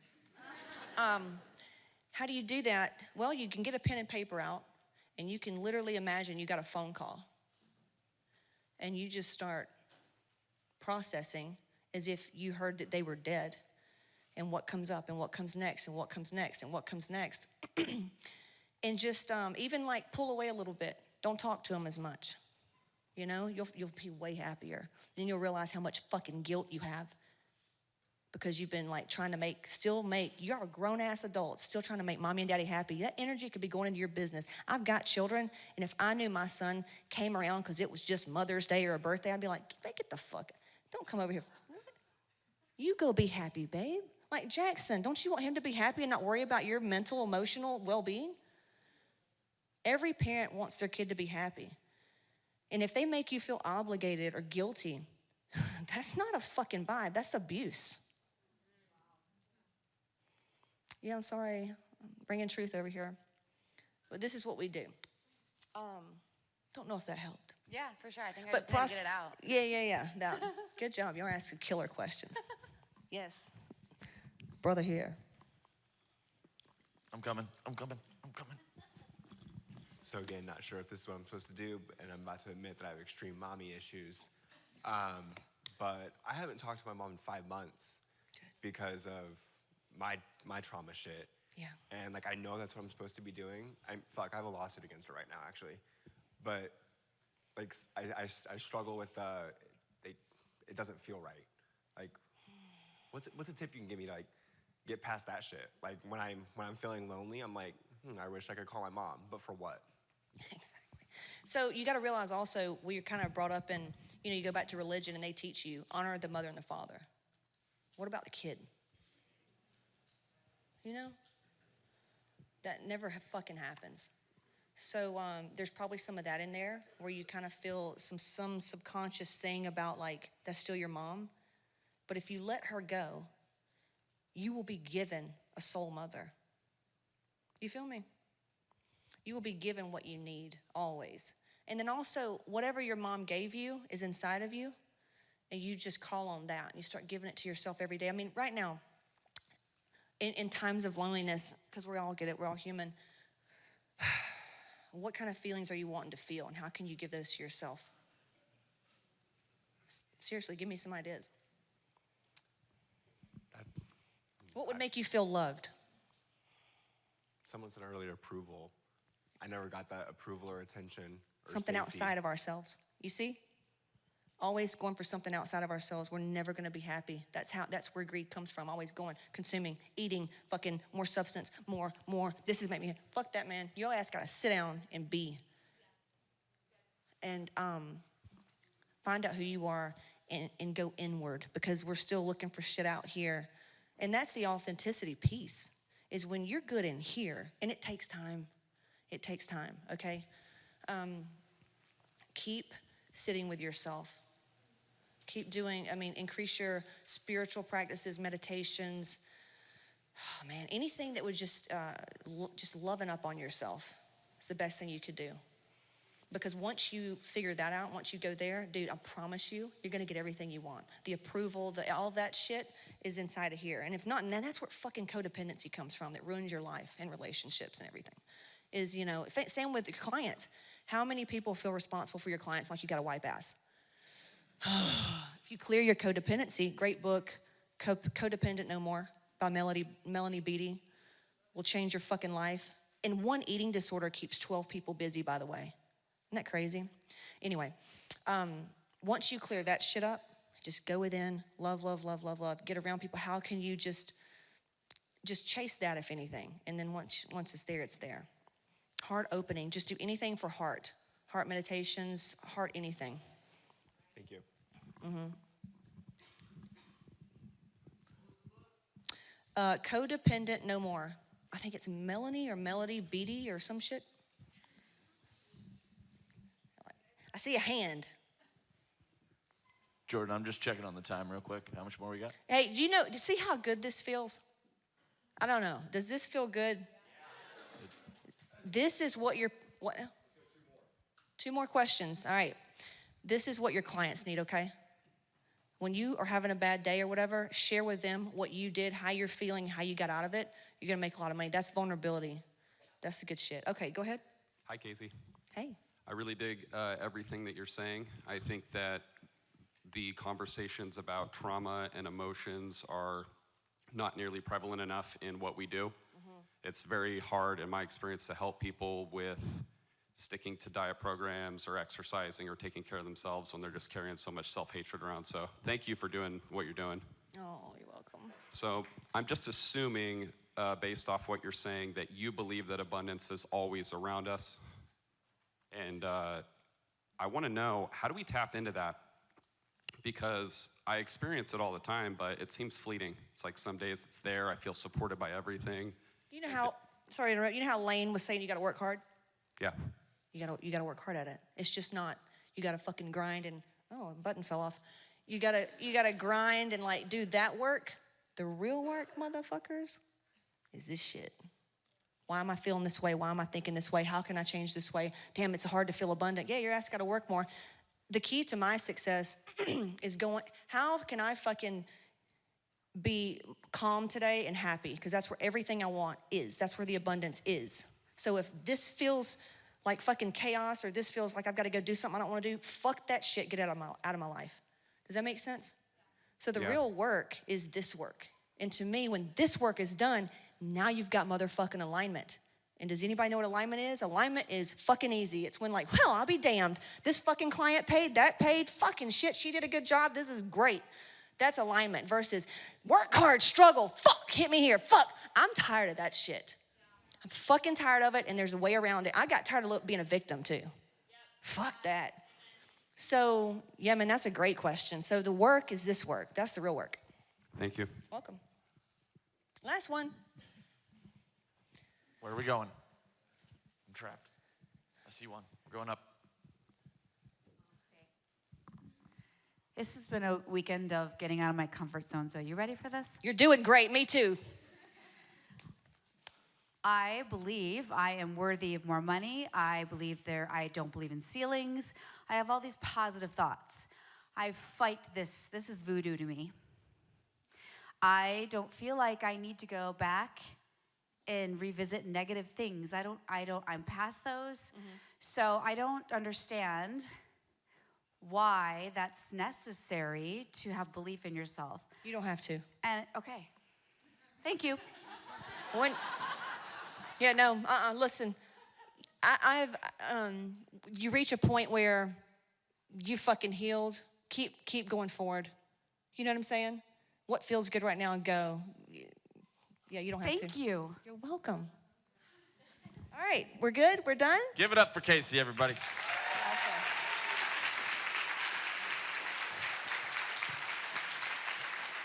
S4: How do you do that? Well, you can get a pen and paper out, and you can literally imagine you got a phone call. And you just start processing as if you heard that they were dead, and what comes up, and what comes next, and what comes next, and what comes next. And just even like pull away a little bit. Don't talk to them as much. You know, you'll be way happier. Then you'll realize how much fucking guilt you have, because you've been like trying to you're a grown ass adult, still trying to make mommy and daddy happy. That energy could be going into your business. I've got children, and if I knew my son came around because it was just Mother's Day or a birthday, I'd be like, get the fuck, don't come over here. You go be happy, babe. Like Jackson, don't you want him to be happy and not worry about your mental, emotional well-being? Every parent wants their kid to be happy. And if they make you feel obligated or guilty, that's not a fucking vibe, that's abuse. Yeah, I'm sorry, I'm bringing truth over here. But this is what we do. Don't know if that helped.
S10: Yeah, for sure. I think I just need to get it out.
S4: Yeah. Good job. You're asking killer questions. Yes. Brother here.
S9: I'm coming.
S7: So again, not sure if this is what I'm supposed to do, and I'm about to admit that I have extreme mommy issues. But I haven't talked to my mom in 5 months because of my trauma shit.
S4: Yeah.
S7: And like I know that's what I'm supposed to be doing. I have a lawsuit against her right now actually. But like I struggle with it doesn't feel right. Like what's a tip you can give me to like get past that shit? Like when I'm feeling lonely, I'm like, I wish I could call my mom, but for what?
S4: Exactly. So you got to realize also, we're kind of brought up in, you know, you go back to religion and they teach you, honor the mother and the father. What about the kid? You know? That never fucking happens. So there's probably some of that in there where you kind of feel some subconscious thing about like, that's still your mom. But if you let her go, you will be given a soul mother. You feel me? You will be given what you need, always. And then also, whatever your mom gave you is inside of you, and you just call on that, and you start giving it to yourself every day. I mean, right now, in times of loneliness, because we all get it, we're all human, What kind of feelings are you wanting to feel, and how can you give those to yourself? Seriously, give me some ideas. What would make you feel loved?
S15: Someone said earlier approval. I never got that approval or attention or
S4: Something
S15: safety.
S4: outside of ourselves. You see? Always going for something outside of ourselves. We're never going to be happy. That's where greed comes from. Always going, consuming, eating, fucking more substance, more. This is making me, fuck that, man. Your ass got to sit down and be. And find out who you are and go inward, because we're still looking for shit out here. And that's the authenticity piece, is when you're good in here, and it takes time. It takes time, okay? Keep sitting with yourself. Keep doing, increase your spiritual practices, meditations. Oh, man, anything that would just loving up on yourself is the best thing you could do. Because once you figure that out, once you go there, dude, I promise you, you're gonna get everything you want. The approval, all that shit is inside of here. And if not, and that's where fucking codependency comes from, that ruins your life and relationships and everything. Is, same with your clients. How many people feel responsible for your clients like you gotta wipe ass? If you clear your codependency, great book, Codependent No More by Melanie Beattie, will change your fucking life. And one eating disorder keeps 12 people busy, by the way. Isn't that crazy? Anyway, once you clear that shit up, just go within, love, get around people. How can you just chase that, if anything? And then once it's there, it's there. Heart opening, just do anything for heart meditations, heart anything.
S15: Thank you.
S4: Codependent No More. I think it's Melanie or Melody Beattie or some shit. I see a hand.
S9: Jordan, I'm just checking on the time real quick. How much more we got?
S4: Hey, do you see how good this feels? I don't know. Does this feel good? This is what what now? 2 more questions. All right. This is what your clients need, okay? When you are having a bad day or whatever, share with them what you did, how you're feeling, how you got out of it. You're gonna make a lot of money. That's vulnerability. That's the good shit. Okay, go ahead.
S16: Hi, Casey.
S4: Hey.
S16: I really dig everything that you're saying. I think that the conversations about trauma and emotions are not nearly prevalent enough in what we do. It's very hard, in my experience, to help people with sticking to diet programs or exercising or taking care of themselves when they're just carrying so much self-hatred around. So thank you for doing what you're doing.
S4: Oh, you're welcome.
S16: So I'm just assuming, based off what you're saying, that you believe that abundance is always around us. And I want to know, how do we tap into that? Because I experience it all the time, but it seems fleeting. It's like some days it's there, I feel supported by everything.
S4: You know how, sorry to interrupt, you know how Lane was saying you gotta work hard?
S16: Yeah.
S4: You gotta work hard at it. It's just not, you gotta fucking grind and, oh, a button fell off. You gotta grind and like do that work. The real work, motherfuckers, is this shit. Why am I feeling this way? Why am I thinking this way? How can I change this way? Damn, it's hard to feel abundant. Yeah, your ass gotta work more. The key to my success is how can I fucking be calm today and happy? Because that's where everything I want is. That's where the abundance is. So if this feels like fucking chaos, or this feels like I've got to go do something I don't want to do, fuck that shit, get out of my life. Does that make sense? So the real work is this work. And to me, when this work is done, now you've got motherfucking alignment. And does anybody know what alignment is? Alignment is fucking easy. It's when like, well, I'll be damned. This fucking client paid, that paid, fucking shit, she did a good job, this is great. That's alignment versus work hard, struggle, fuck, hit me here, fuck. I'm tired of that shit. I'm fucking tired of it, and there's a way around it. I got tired of being a victim too. Fuck that. So, yeah, man, that's a great question. So the work is this work. That's the real work.
S16: Thank you.
S4: Welcome. Last one.
S9: Where are we going? I'm trapped. I see one. We're going up.
S17: This has been a weekend of getting out of my comfort zone, so are you ready for this?
S4: You're doing great. Me too.
S17: I believe I am worthy of more money. I don't believe in ceilings. I have all these positive thoughts. I fight this. This is voodoo to me. I don't feel like I need to go back and revisit negative things. I'm past those. So I don't understand why that's necessary to have belief in yourself.
S4: You don't have to.
S17: And okay, thank you.
S4: Listen, you reach a point where you fucking healed. Keep going forward. You know what I'm saying? What feels good right now, and go. Yeah, you don't have to.
S17: Thank you.
S4: You're welcome. All right, we're good? We're done?
S9: Give it up for Casey, everybody.